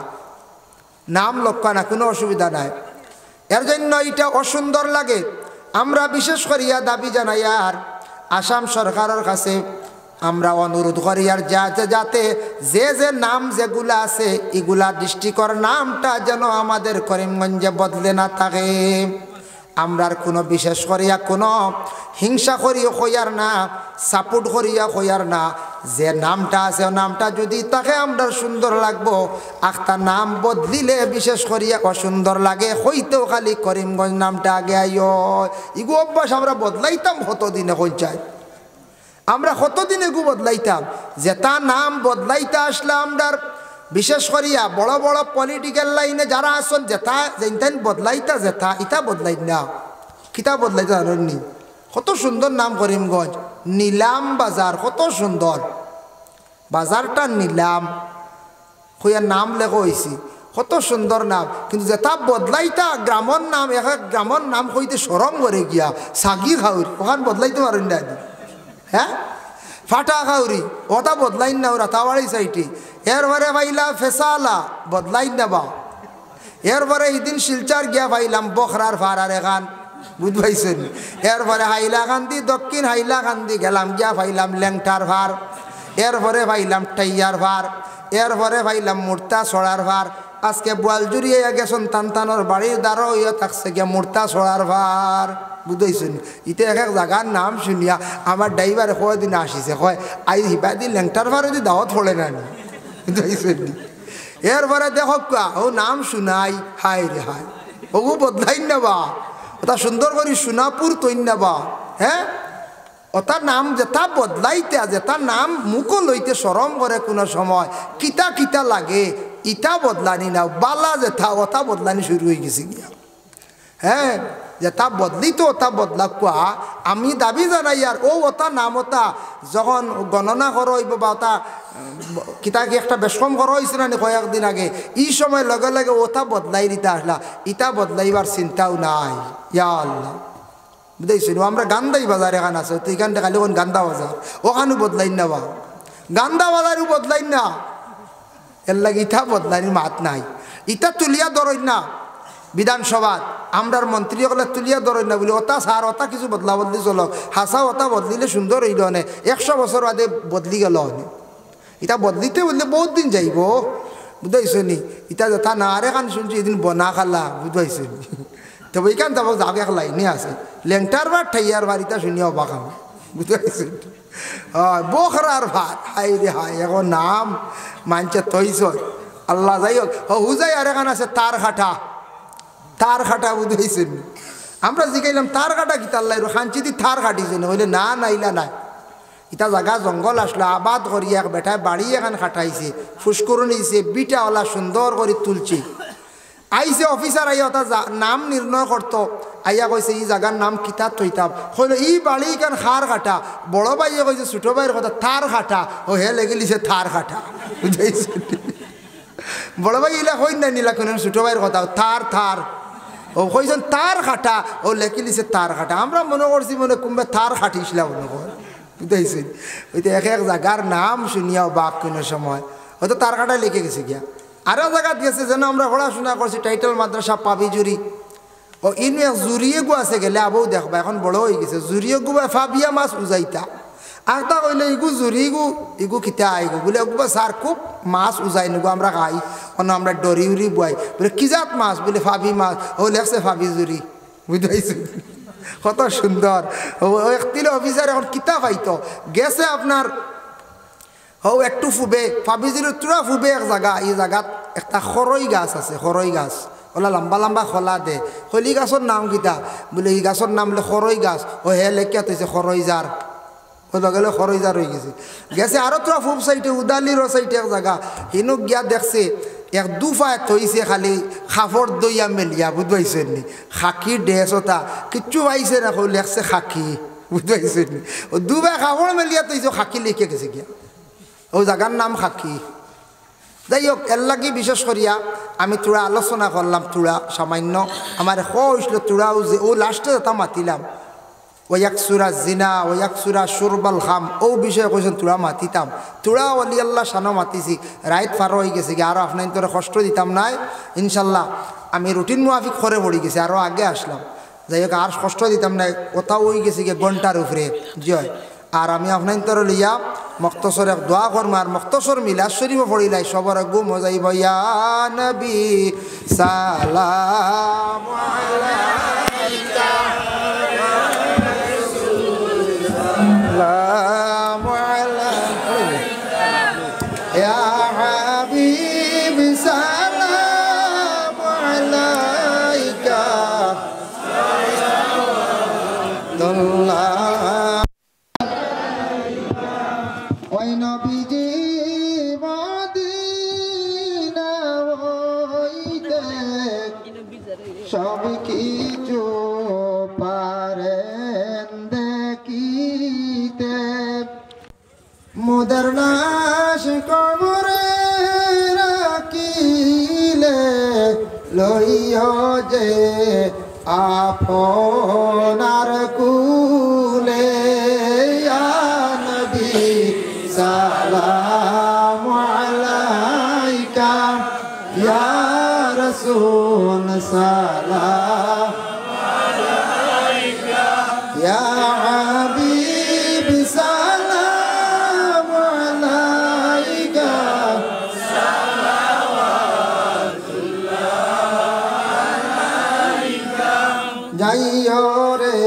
নাম লক্ষ্য না কোনো অসুবিধা নাই এর জন্য এটা অসুন্দর লাগে আমরা বিশেষ করিয়া দাবি জানাই আর আসাম সরকারের কাছে আমরা অনুরোধ করি আর যাতে যে যে নাম যেগুলা আছে এগুলা ডিস্ট্রিক্টের নামটা যেন আমাদের করিমগঞ্জে বদলে না থাকে আমরার কোনো বিশেষ করিয়া কোনো হিংসা করিয়া কইয়ার না সাপোর্ট করিয়া কইয়ার না যে নামটা আছে নামটা যদি তাকে আমরা সুন্দর লাগবো একটা নাম বদলিলে বিশেষ করিয়া অসুন্দর লাগে হইতেও খালি করিমগঞ্জ নামটা আগে আইও ইগু অভ্যাস আমরা বদলাইতাম কতদিনে কই যায় আমরা কতদিনে গু বদলাইতাম যেটা নাম বদলাইতে আসলে আমরা বিশেষ করিয়া বড় বড় পলিটিক্যাল লাইনে যারা আসন যেটা যেন বদলাইতা যেটা ইটা বদলাই না কিতা বদলাইতে জানি কত সুন্দর নাম করিমগঞ্জ নীলাম বাজার কত সুন্দর বাজারটা নীলাম কইয়ার নাম লেখা হয়েছি কত সুন্দর নাম কিন্তু যেটা বদলাইতা গ্রামর নাম এক গ্রামর নাম কইতে সরম করে গিয়া সাগি খাউরি ওখান বদলাইতে পারেন না হ্যাঁ ফাটা খাউরি ওটা বদলাইন না ওরা তাওয়ারি সাইটি এরপরে ভাইলা ফেসালা বদলাইন না বা এরপরে এইদিন শিলচার গিয়া ভাইলাম বখরার ফারার এখান বুঝ পাইছেন এরপরে হাইলাকান্দি দক্ষিণ হাইলাকান্দি গেলাম গিয়া ভাইলাম ল্যাংটার ভার এরপরে ভাইলাম টাইয়ার ভার এরপরে ভাইলাম মূর্তা ছড়ার ভার আজকে বোয়াল জুড়িয়ে গেছেন তানতানোর বাড়ির দ্বারা ইয়ে থাকছে গিয়া মূর্তা ছড়ার ভার বুঝাইছেন ইতে এক এক জায়গার নাম শুনিয়া আমার ড্রাইভারে কয়দিন আসিছে কয় আই হিবাদি ল্যাংটার ভার যদি দাওয়াত পড়ে না এরপরে দেখো ও নাম শুনাই, হায় রে হায়, ওগু বদলাই নেবা, ওটা সুন্দর করে সোনাপুর তৈন নেবা। হ্যাঁ, ওটার নাম যেটা বদলাইতে, যেটা নাম মুখও লইতে সরম করে কোনো সময়, কিতা কিতা লাগে, ইটা বদলানি না, বালা যেটা ওটা বদলানি শুরু হয়ে গেছে গিয়া। হ্যাঁ, যেটা বদলিত ওটা বদলা কোয়া আমি দাবি জানাই। আর ওটা নাম ওটা যখন গণনা করা হইব বা ওটা কিতা কি একটা বেশকম করা হয়েছে না কয়েকদিন আগে, এই সময় লগে লগে ওটা বদলাই দিতে আসলা, ইটা বদলাইবার চিন্তাও নাই। ইয়া আল্লাহ, বুঝেছিল আমরা গান্দাই বাজার এখানে আছে, তো এখানটা খালি ওখান গান্দা বাজার, ওখানেও বদলাই না বা গান্দা বাজারও বদলাই না, এর লাগে ইটা বদলাইনি মাত নাই। ইটা তুলিয়া ধরই না বিধানসভা, আমরার মন্ত্রী হলে তুলিয়া ধরই না বলি ওটা সার ওটা কিছু বদলা বদলি চলো, হাসা ওটা বদলিলে সুন্দর হইল নে, 100 বছর বাদে বদলি গেল নে। এটা বদলিতে বললে বহুত দিন যাইব, বুঝাইছ নি। এটা যথা না আরে কান শুনছি এদিন বনা খালা, বুঝাইছ নি। তবে এইখান যাব যাক এক লাইনে আছে, লেংটার বার ঠাইয়ার বার, ইটা শুনিয়া অবাক আমি, বুঝাইছ। হয় বখরার ভাত, হাই রে হাই, এখন নাম মানছে তৈছ আল্লাহ। যাই হোক, হুজাই আর এখান আছে তার খাটা, তার খাটা, বুঝাইছেন। আমরা জিগাইলাম তার কাটা কি তার লাইব, খানচিদি থার কাটিছে না, হইলে না নাইলা নাই। ইটা জায়গা জঙ্গল আসলো, আবাদ করি এক বেটায় বাড়ি এখান খাটাইছে, ফুসকরু নিয়েছে, বিটাওয়ালা সুন্দর করে তুলছে। আইসে অফিসার আইয়া ওটা নাম নির্ণয় করতো, আইয়া কইছে এই জায়গার নাম কিতা তৈতাম, হইল ই বাড়ি এখান খার কাটা। বড় ভাইয়ে কইছে ছোট ভাইয়ের কথা থার খাটা, ও হে লেগেলিছে থার খাটা, বুঝাইছে। বড় ভাই ইলা কই না নিলা কোন ছোট ভাইয়ের কথা, থার থার, ও কইছেন তার খাটা, ও লেখি লিছে তার খাটা। আমরা মনে করছি মনে কুম্বে তার খাটিছিলাম মনে কর, বুঝতেছেন। ওই তো এক এক জায়গার নাম শুনিয়াও বাক কোনো সময় হয়তো তার খাটায় লিখে গেছে গিয়া। আরও জায়গাত গেছে যেন আমরা পড়াশোনা করছি টাইটেল মাদ্রাসা পাবি জুরি, ও ইনু এক জুরিয়ে গু আছে গেলে আবও দেখবা, এখন বড় হয়ে গেছে। জুরিয়ে গু বা ফাবিয়া মাছ উজাইতা, আর তা কইলে ইগু জুরি গু ইগু খিতা আইগু বলে ওগুবা স্যার খুব মাছ উজাই নিগু আমরা খাই, অন্য আমরা ডরি উড়ি বুয়াই বলে কি জাত মাছ বলে ফাবি মাছ, ও লেখছে ফাবি জুরি, বুঝাইছে। কত সুন্দর। ও একতিল অফিসার এখন কিতা পাইতো গেছে আপনার, ও একটু ফুবে ফাবি জুরি তুরা ফুবে এক জায়গা, এই জায়গাত একটা খরই গাছ আছে, খরই গাছ ওলা লম্বা লম্বা খোলা দে, খলি গাছর নাম কিতা বলে এই গাছর নাম বলে খরই গাছ, ও হে লেখিয়া তৈছে খরই জার, ও গেলে খরইজার হয়ে গেছে। গেছে আরও তোরা ফুব সাইডে উদালির সাইডে এক জায়গা, হিনু গিয়া দেখছে এক দুফায় থইছে খালি খাফর দইয়া মেলিয়া, বুঝবাইছেন নি। খাকি ড্রেস ওটা কিচ্ছু পাইছে না, লেখছে খাকি, বুঝবাইছেন নি। ও দুবাই খাফড় মেলিয়া তৈছে খাকি লিখে গেছে গিয়া, ও জায়গার নাম খাকি। যাই হোক, এর লাগি বিশেষ করিয়া আমি তোরা আলোচনা করলাম, তোরা সামান্য আমার হইসল তোরাও যে ও লাস্টে যেটা মাতিলাম ওয়াকসুরা জিনা ওয়াকসুরা সুরবাল খাম, ও বিষয়ে কইছেন তোরা মাতিতাম, তোরা অলি আল্লাহ সানো মাতিছি, রাইত ফারো হয়ে গেছে কি, আরও আপনার তোরা কষ্ট দিতাম নাই। ইনশাল্লাহ আমি রুটিন মুআফিক করে পড়ে গেছি, আরও আগে আসলাম। যাই হোক, আর কষ্ট দিতাম নাই, কোথাও হয়ে গেছে গিয়ে ঘন্টার উপরে জয়। আর আমি আপনার তোর লিয়া মক্তসর এক দোয়া করম, আর মক্তসর মিলাদ শরীফ পড়িলাই সবার গু মজাই ইয়া নবী সালাম আলাইকা সালাম আলাইকা ইয়া হাবিব সালাম আলাইকা ওই নবীজি মদিনা হইতে সব কিছু পারেন দেখিতে, মুদের লাশ কবরে রাখিলে লইও যে আপনার কুলে, সালাম আলাইকা ইয়া রাসূল সালাম আলাইকা ইয়া হাবিব সালাম আলাইকা সালাওয়াতুল্লাহ আলাইকা। যাইও রে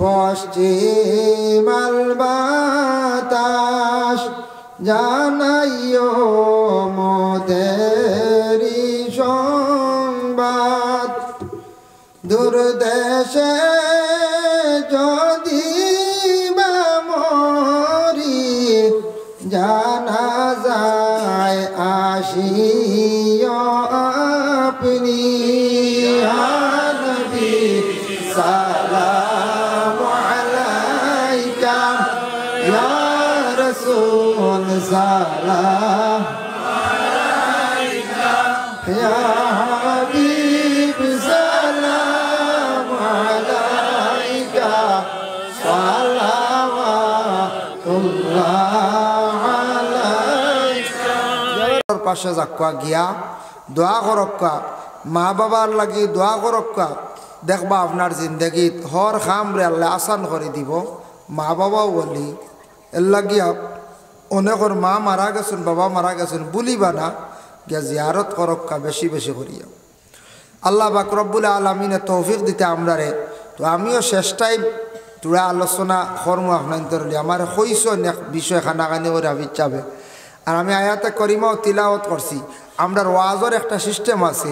পশ্চিমাল বাতাস জানাইও শেষে যদি বা মরি জানাজায় আসিও আপনি ইয়া নবী সালাম আলাইকা ইয়া রাসূল সালাম আলাইকা ইয়া হাবিব সালাম আলাইকা সালাওয়াতুল্লাহ আলাইকা। পাশে যাক্কা গিয়া দোয়া করক্কা, মা বাবার লাগি দোয়া করক্কা, দেখবা আপনার জিন্দগিত হর খামরে আল্লাহ আসান করে দিব। মা বাবাও বলি এর লাগিয়া অনেকর মা মারা গেছেন, বাবা মারা গেছেন, বলিবা না গিয়া জিয়ারত করক্কা বেশি বেশি করিয়া। আল্লাহ পাক রব্বুল আলামিনে তৌফিক দিতে আমরারে। তো আমিও শেষ টাইম তোরা আলোচনা কর্ম আপনার আমার কইস বিষয় খানাখানি করে হাবিজ যাবে। আর আমি আয়াতে করিমাও তিলাওয়াত করছি। আমরার ওয়াজের একটা সিস্টেম আছে,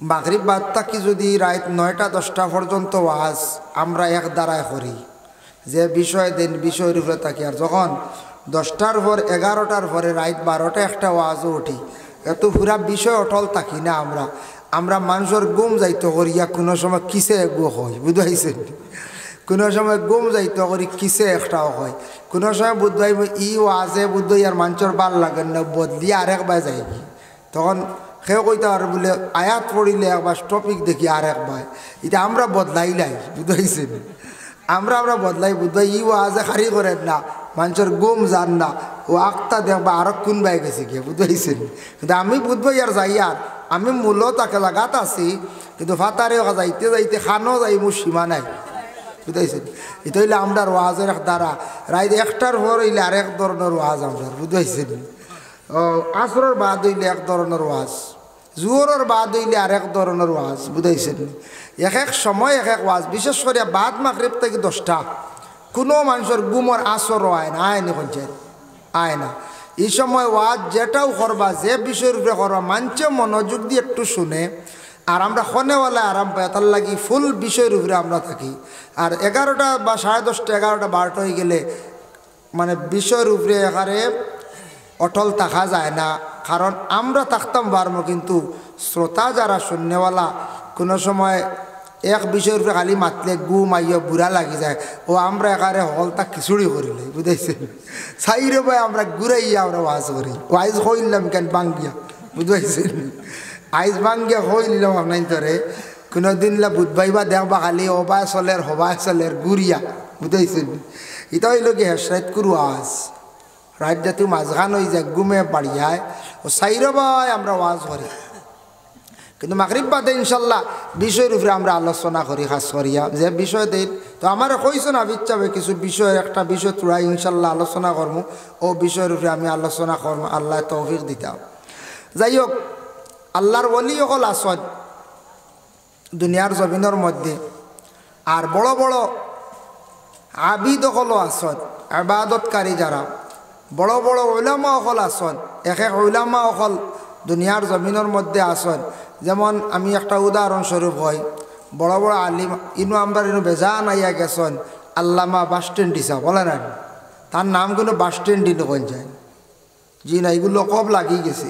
মাগরিব বাদ থাকি যদি রাত 9টা 10টা পর্যন্ত ওয়াজ আমরা এক দ্বারায় করি, যে বিষয় দিন বিষয়ের উপরে থাকি। আর যখন 10টার পর 11টার পরে রাত 12টা একটা ওয়াজও উঠি, এত পুরা বিষয় অটল থাকি না আমরা। আমরা মানুষের গুম যাইতে করিয়া কোনো সময় কিসে গো হয়, বুঝাইছেন? কোনো সময় গুম যাইতে করি কিসে একটাও হয়। কোনো সময় বুধবাই ই ওয়াজে বুধ আর মানুষের ভাল লাগেন না, বদলিয়ে আরেকবার যাই। তখন সেও কইতে আর বলে আয়াত পড়িলে একবার টপিক দেখি আরেকবার, এটা আমরা বদলাই লাই, বুঝাইছেন? আমরা বদলাই বুধবাই ই ওয়াজে খারি করেন না, মানুষের গুম যান না, ও আখতা দেখবা আরো কোন বাই গেছে গিয়ে, বুঝাইছেন? কিন্তু আমি বুধবাই আর যাই, আর আমি মূল্য তাকে লাগাত আছি, কিন্তু ফাতারে যাইতে যাইতে খানো যাই মোর সীমা নাই, বুঝাইছেন? এটা হইলে আমরা ওয়াজের এক দ্বারা রাইত 1টার পর হইলে আরেক ধরনের ওয়াজ আমরা, বুঝাইছেন? আসরের বাদ হইলে এক ধরনের ওয়াজ, জোহরের বাদ হইলে আরেক ধরনের ওয়াজ, বুঝাইছেন? এক এক সময় এক এক ওয়াজ। বিশেষ করে বাদ মাগরিব থেকে 10টা কোনো মানুষের গুমর আসর আয় না, আয় নি পঞ্চায়েত আয় না। এই সময় ওয়াজ যেটাও করবা, যে বিষয়ের উপরে করবা, মানছে মনোযোগ দিয়ে একটু শুনে। আর আমরা খনেওয়ালা আরাম পাই, তার লাগি ফুল বিষয়ের উপরে আমরা থাকি। আর 11টা বা 10:30 11টা 12টা হয়ে গেলে মানে বিষয়ের উপরে এখানে অটল থাকা যায় না। কারণ আমরা থাকতাম পারবো, কিন্তু শ্রোতা যারা শূন্যওয়ালা কোনো সময় এক বিষয়ের উপরে খালি মাতলে গুম আইয়া বুড়া লাগি যায়, ও আমরা এখানে হলতা খিচুড়ি করিলে, বুঝাইছেন? সাইরে ভাই আমরা ঘুরাইয়া আমরা ওয়াজ করি। ওয়াইজ হইলাম কেন বাঙ্গিয়া, বুঝাইছেন? আইজ বাঙ্গিয়া হইলাম আপনার ধরে কোনো দিন বুধবাইবা দেখবা খালি হবায় চলের গুড়িয়া, বুঝাইছেন? এটা হইল কি হেসরাইত করু আজ রাত জাতীয় মাঝখান হয়ে যায়, গুমে বাড়িয়ায় ও সাইরে ভাই আমরা ওয়াজ করি। কিন্তু মাগরিব বাদে ইনশাল্লাহ বিষয়ের উপরে আমরা আলোচনা করি, খাস করিয়া যে বিষয় দিন। তো আমার কইছো না ইচ্ছাবে কিছু বিষয়, একটা বিষয় তোরা ইনশাল্লাহ আলোচনা করবো, ও বিষয়ের উপরে আমি আলোচনা করবো, আল্লাহ তৌফিক দিতাম। যাই হোক, আল্লাহর ওলি অকল আসন দুনিয়ার জমিনের মধ্যে, আর বড় বড় আবিদ অকলও আসন, আবাদতকারী যারা বড় বড় উলামা অকল আসন। এক এক উলামা অকল দুনিয়ার জমিনের মধ্যে আসন। যেমন আমি একটা উদাহরণস্বরূপ হয়, বড় বড় আলিম ইনু আমরা ইনু বেজান আইয়া গেছেন, আল্লামা বাস স্ট্যান্ড দিছা বলে না, তার নাম কিন্তু বাস স্ট্যান্ড দিন কোন যায় জি না, এগুলো কব লাগিয়ে গেছে।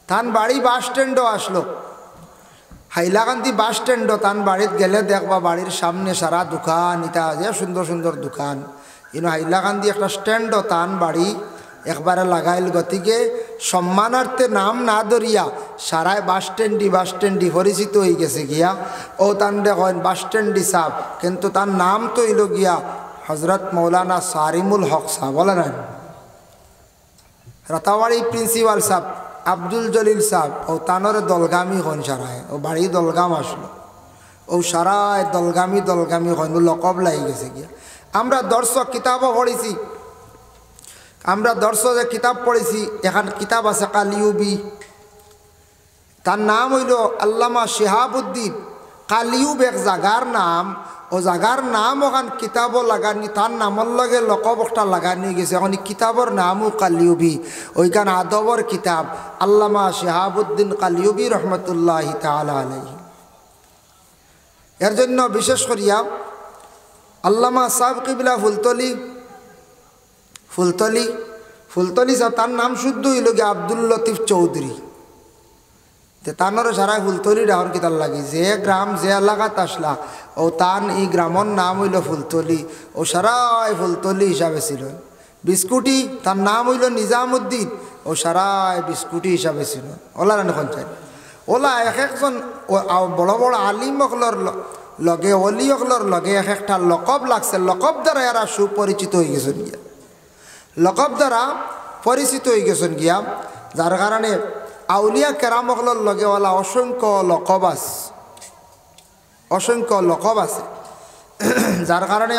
তান বাড়ি বাস স্ট্যান্ডও আসলো, হাইলাকান্দি বাস স্ট্যান্ডও তান বাড়িতে গেলে দেখবা বাড়ির সামনে সারা দোকান, এটা যে সুন্দর সুন্দর দোকান। ইনু হাইলাকান্দি একটা স্ট্যান্ডও তান বাড়ি একবারে লাগাইল। গতিকে সম্মানার্থে নাম না ধরিয়া সারায় বাস স্ট্যান্ডি পরিচিত হয়ে গেছে গিয়া। ও তান দেখেন বাস স্ট্যান্ডি সাহ, কিন্তু তার নাম তো হইল গিয়া হজরত মৌলানা সারিমুল হক সাহ, বলে না? রাতাবাড়ি প্রিন্সিপাল সাহ আব্দুল জলিল সাহ, ও তানরে দলগামী হন সারায়, ও বাড়ি দলগাম আসলো, ও সারায় দলগামী হন, লকব লাগি গেছে গিয়া। আমরা দর্শক কিতাবও পড়েছি, আমরা দর্শকে কিতাব পড়েছি। এখন কিতাব আছে কালিউবি, তার নাম হইল আল্লামা শিহাবুদ্দিন কালিউব, এক জাগার নাম। ও জাগার নাম ওখান কিতাবও লাগানি, তার নামর লগে লকব একটা লাগানি গেছে। এখন কিতাবর নামও কালিউবি, ওইখান আদবর কিতাব আল্লামা শিহাবুদ্দিন কালিউবি রহমতুল্লাহ তাআলা আলাইহি। এর জন্য বিশেষ করিয়া আল্লামা সাহেব কিবলা ফুলতলি সাহেব, তার নাম শুদ্ধ হইল গিয়ে আব্দুল লতিফ চৌধুরী। তানোর সারা ফুলতলি ডাহর কিতার লাগি, যে গ্রাম যে এলাকাত আসলা ও তান এই গ্রামের নাম হইল ফুলতলি, ও সারাই ফুলতলি হিসাবে ছিল। বিস্কুটি তার নাম হইল নিজামুদ্দিন, ও সারাই বিস্কুটি হিসাবে ছিল। ওলা রান চাই ওলা এক একজন বড় বড় আলিম অকলর লগে অলি অকলর লগে এক একটা লকব লাগছে, লকব দ্বারা এরা সুপরিচিত হয়ে গেছেন গিয়া, লকব দ্বারা পরিচিত হয়ে গেছেন গিয়া, যার কারণে আউলিয়া কেরাম অকলর লগে ওলা অসংখ্য লকব আছে, অসংখ্য লকব আছে। যার কারণে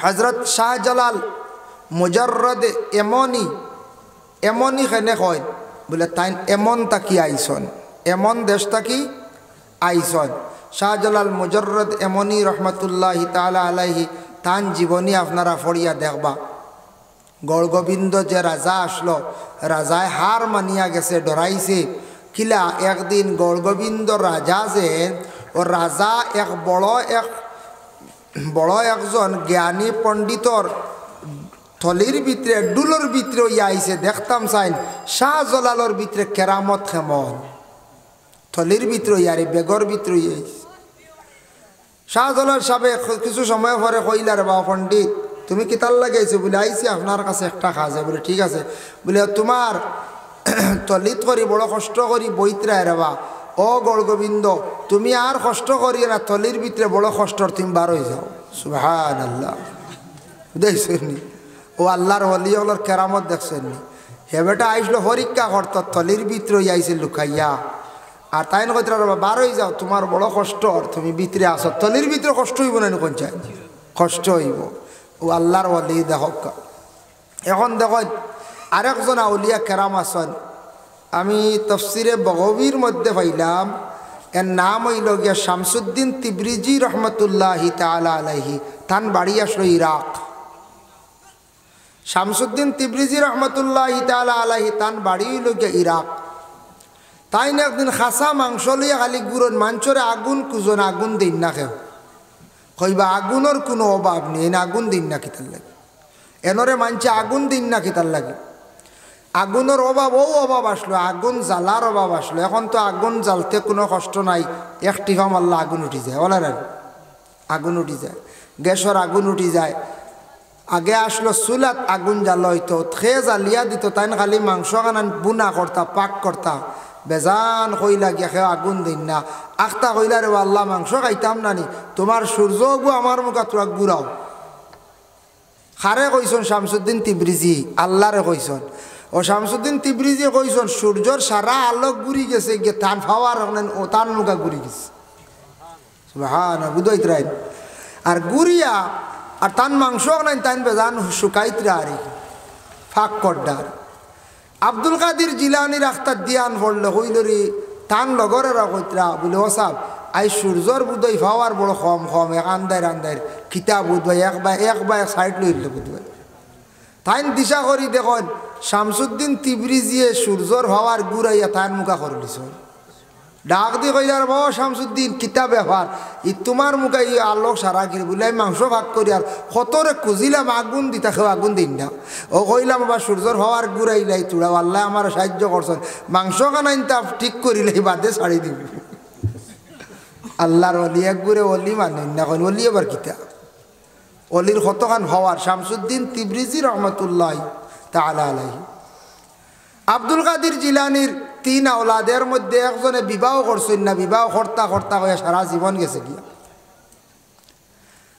হজরত শাহজালাল মুজাররদ এমনই খেনে কয় বলে তাই এমন তাকি আইসন, এমন দেশ তাকি আইসন। শাহজালাল মুজাররদ এমনই রহমতুল্লাহি তাআলা আলাইহি তান জীবনী আপনারা ফড়িয়া দেখবা। গড়গোবিন্দ যে রাজা আসলো, রাজায় হার মানিয়া গেছে, ডরাইছে কিলা। একদিন গড়গোবিন্দ রাজা যে ও রাজা এক বড় একজন জ্ঞানী পণ্ডিতর থলির ভিতরে ডুলোর ভিতরে ইয়ে আইসে, দেখতাম চাইন শাহজালালর ভিতরে কেরামত খেমন, থলির ভিতরে ইয়ারে বেগর ভিতরে আইস। শাহজালাল সাহেব কিছু সময় পরে কইলার বা পণ্ডিত তুমি কিতার লাগাইছো বলে আইসি আপনার কাছে একটা খাজে। বলে ঠিক আছে, বলে তোমার তলিত করি বড় কষ্ট করি বইত্রায় রেবা, ও গড়গোবিন্দ তুমি আর কষ্ট করি না, তলির ভিতরে বড় কষ্টর তুমি বার হয়ে যাও। সুবহানাল্লাহ, দেখছেন ও আল্লাহর ওলি হলোর কেরামত দেখছেন নি। হে বেটা আইসলো পরীক্ষা করত, তলির ভিতরে আইসে লুকাইয়া, আর তাই না কইতে বার হয়ে যাও, তোমার বড় কষ্ট, তুমি ভিতরে আসো, তলির ভিতরে কষ্ট হইব না, কোন চাই কষ্ট হইব। ও আল্লাহর ওলি দেখক। এখন দেখো আরেকজন আউলিয়া কেরাম আছেন, আমি তফসিরে বগবীর মধ্যে পাইলাম, এর নাম হইল গিয়া শামসুদ্দিন তিবরিজি রহমতুল্লাহি তাআলা আলাইহি। তান বাড়ি আসলো ইরাক। শামসুদ্দিন তিবরিজি রহমতুল্লাহি তাআলা আলাইহি তান বাড়ি হইল গিয়া ইরাক। তাই না একদিন খাসা মাংস লইয়া খালি গুড়ন মাঞ্চরে আগুন কুজন, আগুন দিন না কেউ কইবা আগুনের কোনো অভাব নেই, এনে আগুন দিন না কিতার লাগে, এনরে মানছে আগুন দিন না কিতার লাগে। আগুনের অভাব অভাব আসলো, আগুন জ্বালার অভাব আসলো। এখন তো আগুন জ্বালতে কোনো কষ্ট নাই, একটি ফাম আল্লাহ আগুন উঠি যায়, বলার আগুন উঠি যায়, গ্যাসের আগুন উঠি যায়। আগে আসলো চুলাত আগুন জ্বালা হইতো, খে জ্বালিয়া দিত, তাই খালি মাংস কানান বুনা করতা, পাক করতা, বেজান কইলা গিয়া খেয়ে আগুন দিন না। আখতা কইলা রে আল্লাহ মাংস খাইতাম নানি, তোমার সূর্য গু আমার মুখা তোরা গুড়াও। খারে কইসন শামসুদ্দিন তিবরিজি, আল্লাহরে কইসন। ও শামসুদ্দিন তিবরিজি কইসন সূর্যর সারা আলোক ঘুরি গেছে, গিয়ে তান ফাওয়ার ও তান মুখা ঘুরি গেছে। সুবহানাল্লাহ, বুঝাইত রাই আর গুড়িয়া আর তান মাংস নাই, তান বেজান শুকাইতরা আর ফাঁক করডার। আব্দুল কাদির জিলানির আখতার দিয়ান পড়লে হইলরি তান লগরেরা কইতরা বলে ও সাহ আই সূর্যর বুধই ফাওয়ার বড় কম কম, এক আন্দার কিতাব বুধবাই এক বা সাইড লইলে বুধবাই। তাইন দিশা করি দেখুন শামসুদ্দিন তিবরিজিয়ে সূর্যর ফাওয়ার গুড়াইয়া তাইন মুখা করে দিছ। ডাক দিয়ে কইলার বাবা শামসুদ্দিন কিতাব ব্যাপার, ই তোমার মুখে ই আলোক সারা কিনে বলে আমি মাংস ভাগ করি আর কতরে খুঁজিলাম আগুন দিতা খেয়ে আগুন দিন না। ও কইলাম বাবা সূর্যর হওয়ার গুড়াইলাই তুড়া, আল্লাহ আমার সাহায্য করছেন, মাংস খানাইন তা ঠিক করিলেই বাদে ছাড়ি দিবি। আল্লাহর অলি এক গুড়ে অলি মানে না কইন অলি এবার কিতা অলির কতখান হওয়ার। শামসুদ্দিন তিবরিজি রহমতুল্লাহ তাআলা আলাইহি। আব্দুল কাদির জিলানির 3 আওলাদের মধ্যে একজনে বিবাহ করছেন না, বিবাহ কর্তা কর্তা হয়ে সারা জীবন গেছে গিয়া,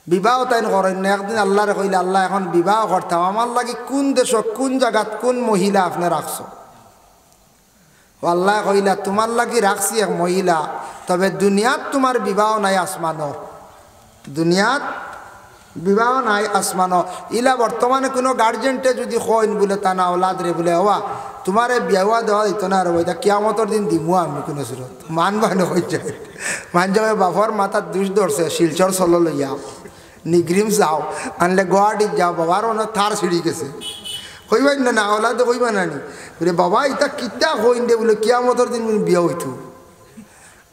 বিবাহ তাই করেন না। একদিন আল্লাহরে কইলে আল্লাহ এখন বিবাহ করতাম, আমার লাগে কোন দেশ কোন জায়গাত কোন মহিলা আপনি রাখছো? আল্লাহ কইলা তোমার লাগি রাখছি এক মহিলা, তবে দুনিয়াত তোমার বিবাহ নাই আসমানো, দুনিয়াত বিবাহ নাই আসমানো। ইলা বর্তমানে কোনো গার্জেন্টে যদি কইন বলে তা না ওলাদ রে বলে হওয়া তোমার বিয়া দেওয়া দিত না রে, ওইটা কিয়ামতর দিন দিমু আমি কোনো সুরত মানবানো হয়ে যায়। মান যাবে বাবার মাথার দুষ ধরছে, শিলচর চলো লইয়া নিগ্রিম যাও আনলে গুয়াহাটির যাও, বাবার অনেক থার ছিঁড়ি গেছে, কইবাই না না ওলাদে কইবা নানি বলে বাবা এটা কিতা কইন দে বলে কিয়ামতর দিন বিয়া হইতো।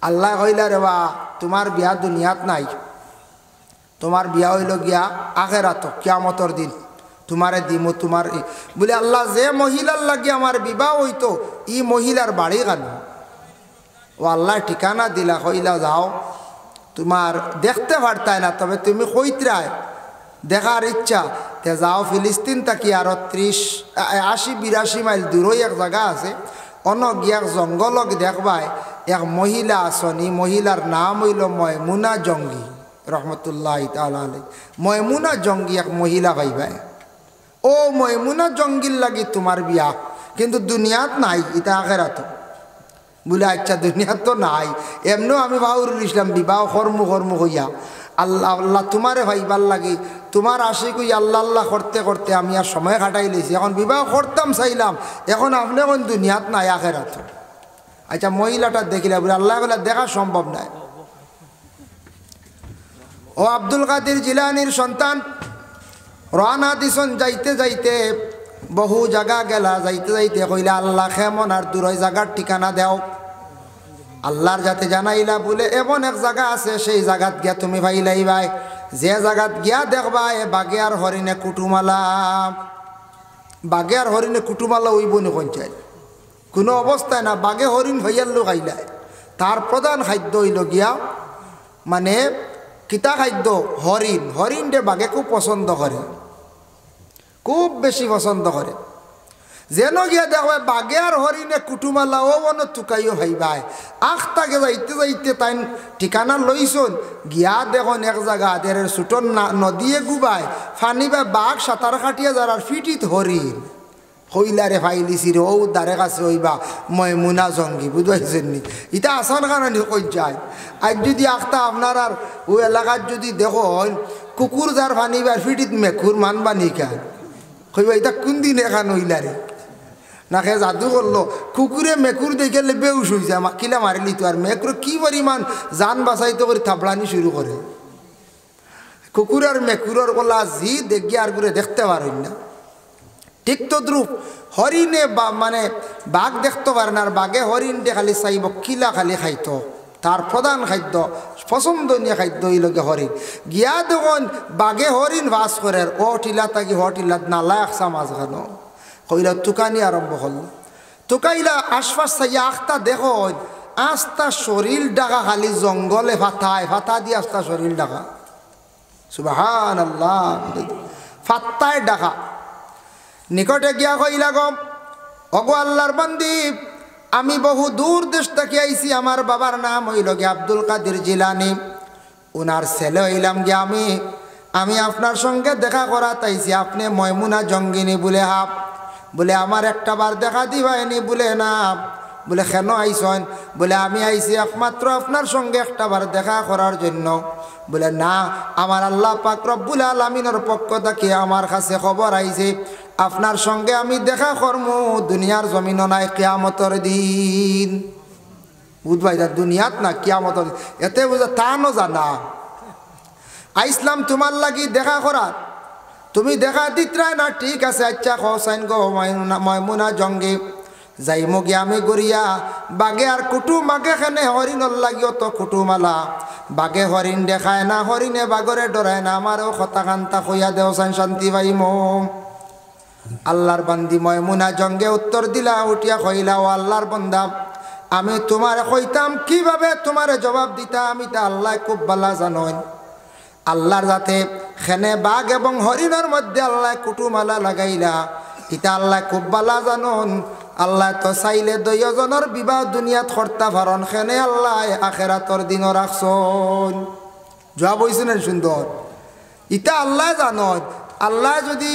আল্লাহ কইলা রে বা তোমার বিয়া দুনিয়াত নাই, তোমার বিয়া হইল গিয়া আখেরাত কিয়ামতর দিন, তোমারে দিমু তোমার বলে আল্লাহ যে মহিলার লাগে আমার বিবাহ হইতো ই মহিলার বাড়ি কেন? ও আল্লাহ ঠিকানা দিলা, কইলা যাও তোমার দেখতে পারতাই না, তবে তুমি কইত্রায় দেখার ইচ্ছা তে যাও ফিলিস্তিন থাকি আরো 80-82 মাইল দূরই এক জায়গা আছে, অন গিয়া জঙ্গলক দেখবায় এক মহিলা আসনি, মহিলার নাম হইল ময়মুনা জঙ্গি রহমতুল্লাহ তাআলা আলাইহি। ময়মুনা জঙ্গি এক মহিলা পাইবাই, ও ময়মুনা জঙ্গির লাগি তোমার বিয়া, কিন্তু দুনিয়াত নাই, এটা আখেরাত। বলে আচ্ছা দুনিয়াত তো নাই, এমনিও আমি বাহুরুল ইসলাম বিবাহ কর্ম হইয়া আল্লাহ আল্লাহ তোমারে ভাইবার লাগি তোমার আশিক হই আল্লাহ আল্লাহ করতে করতে আমি আর সময় কাটাই লেছি, এখন বিবাহ করতাম চাইলাম, এখন আপনি এখন দুনিয়াত নাই আখেরাত। আচ্ছা মহিলাটা দেখিলে বলে আল্লাহ বলে দেখা সম্ভব নাই। ও আব্দুল কাদের জিলানির সন্তান রওনা দিছন, যাইতে যাইতে বহু জায়গা গেলা, যাইতে যাইতে কইলা আল্লাহ কেমন আর দূর ওই জায়গার ঠিকানা দেও। আল্লাহর যাতে জানাইলা বলে এমন এক জায়গা আছে, সেই জায়গাত গিয়া তুমি ভাইলাই ভাই, যে জায়গাত গিয়া দেখবা এ বাঘে আর হরিণে কুটুমালা, বাঘে আর হরিণে কুটুমালা ওইব নি পঞ্চায়েত কোনো অবস্থায় না, বাঘে হরিণ ভাইয়ার লোক আইলায়। তার প্রধান খাদ্য হইল গিয়া মানে কিতা খাদ্য, হরিণ। হরিণটে বাঘে খুব পছন্দ করে, খুব বেশি পছন্দ করে। যেন গিয়া দেখবে বাঘে আর হরিণে কুটুমালা ও মনে তুকাইও ভাইবাই। আখটাকে যাইতে যাইতে তাই ঠিকানা লইছন, গিয়া দেখুন এক জায়গা এর ছোট নদীয়ে গুবায় ফানি বা বাঘ সাঁতার কাটিয়া যার ফিটিত হরিণ হইলারে ফাইলিছি রে, ও দারে কাছে হইবা ময়মুনা জঙ্গি, বুঝতে নি? এটা আসান কারণে কই যায়। আজ যদি আখটা আপনার আর ও এলাকার যদি দেখুন কুকুর যার ফানিবার ফিটিত মেকুর মানবা নিকা, কইবা এটা কোন দিন এখান হইলারে না খে জাদু করলো, কুকুরে মেকুর দেখে বেউস হয়েছে, কিলা মারিলি তো। আর মেকুর কি পরিমাণ জান বাঁচাইতে করে থাপড়ানি শুরু করে, কুকুর আর মেকুরের কলা জি দেখি আর করে দেখতে পারেন না। ঠিক তো দ্রুপ হরিণে মানে বাঘ দেখতে পারে না, আর বাঘে হরিণটে খালি চাইব কিলা খালি খাইতো, তার প্রধান খাদ্য পছন্দনীয় খাদ্য হইল হরিণ। গিয়া দেখুন বাঘে হরিণ বাস করে, ও টিলা তাকি হ টিলাত নালা একসা মাছ খানো, কইলা তুকানি আরম্ভ করল। তুকাইলা আশপাশ চাইয়া আখতা দেখো আস্তা শরীর ডাকা খালি জঙ্গলে ফাতায়, ফাতা দিয়ে আস্তা শরীর ডাকা, সুবহানাল্লাহ, ফাত্তায় ডাকা। নিকটে গিয়া কইলা গম অগো আল্লাহর বান্দি, আমি বহু দূর দেশ থেকে আইছি, আমার বাবার নাম হইল গিয়া আব্দুল কাদের জিলানি, উনার ছেলে হইলাম গিয়া আমি আপনার সঙ্গে দেখা করা তাইছি, আপনি ময়মুনা জঙ্গিনী বলে হাপ, বলে আমার একটা বার দেখা দিবাইনি, বলে না, বলে কেন আইসন? বলে আমি আইছি একমাত্র আপনার সঙ্গে একটা বার দেখা করার জন্য। বলে না, আমার আল্লাহ পাক রব্বুল আলামিনের পক্ষ থেকে আমার কাছে খবর আইছে আপনার সঙ্গে আমি দেখা করবো দুনিয়ার জমিন নাই, কিয়ামতের দিন। বুঝবাই দুনিয়াত না কিয়ামতের দিন, এতে বুঝা তা ন জানা আইসলাম তোমার লাগি দেখা করার, তুমি দেখা দিতরা না, ঠিক আছে আচ্ছা খসাইন গো ময়মুনা জঙ্গি যাইমো গিয়া আমি গড়িয়া বাঘে আর কুটুম বাঘে খানে হরিণর লাগিও তো কুটুমালা, বাঘে হরিণ দেখায় না, হরিণে বাঘরে ডরায় না, আমারও কথা কান্তা কইয়া দেও সাইন শান্তি পাইমো। আল্লাহর বান্দি ময়মুনা জঙ্গে উত্তর দিলা, উঠিয়া কইলা ও আল্লাহর বান্দা, আমি তোমার কইতাম কিভাবে তোমারে জবাব দিতা, আমি তা আল্লাহ খুব ভালো জানেন। আল্লাহর যাতে খেনে বাঘ এবং হরিণের মধ্যে আল্লাহ কুটুমালা লাগাইলা, এটা আল্লাহ খুব ভালো জানন। আল্লাহ তো চাইলে দুইজনের বিবাহ দুনিয়াত করতে পারন, খেনে আল্লাহ আখেরাতর দিনও রাখছন। জবাব হয়েছে না সুন্দর? ইটা আল্লাহ জানন। আল্লাহ যদি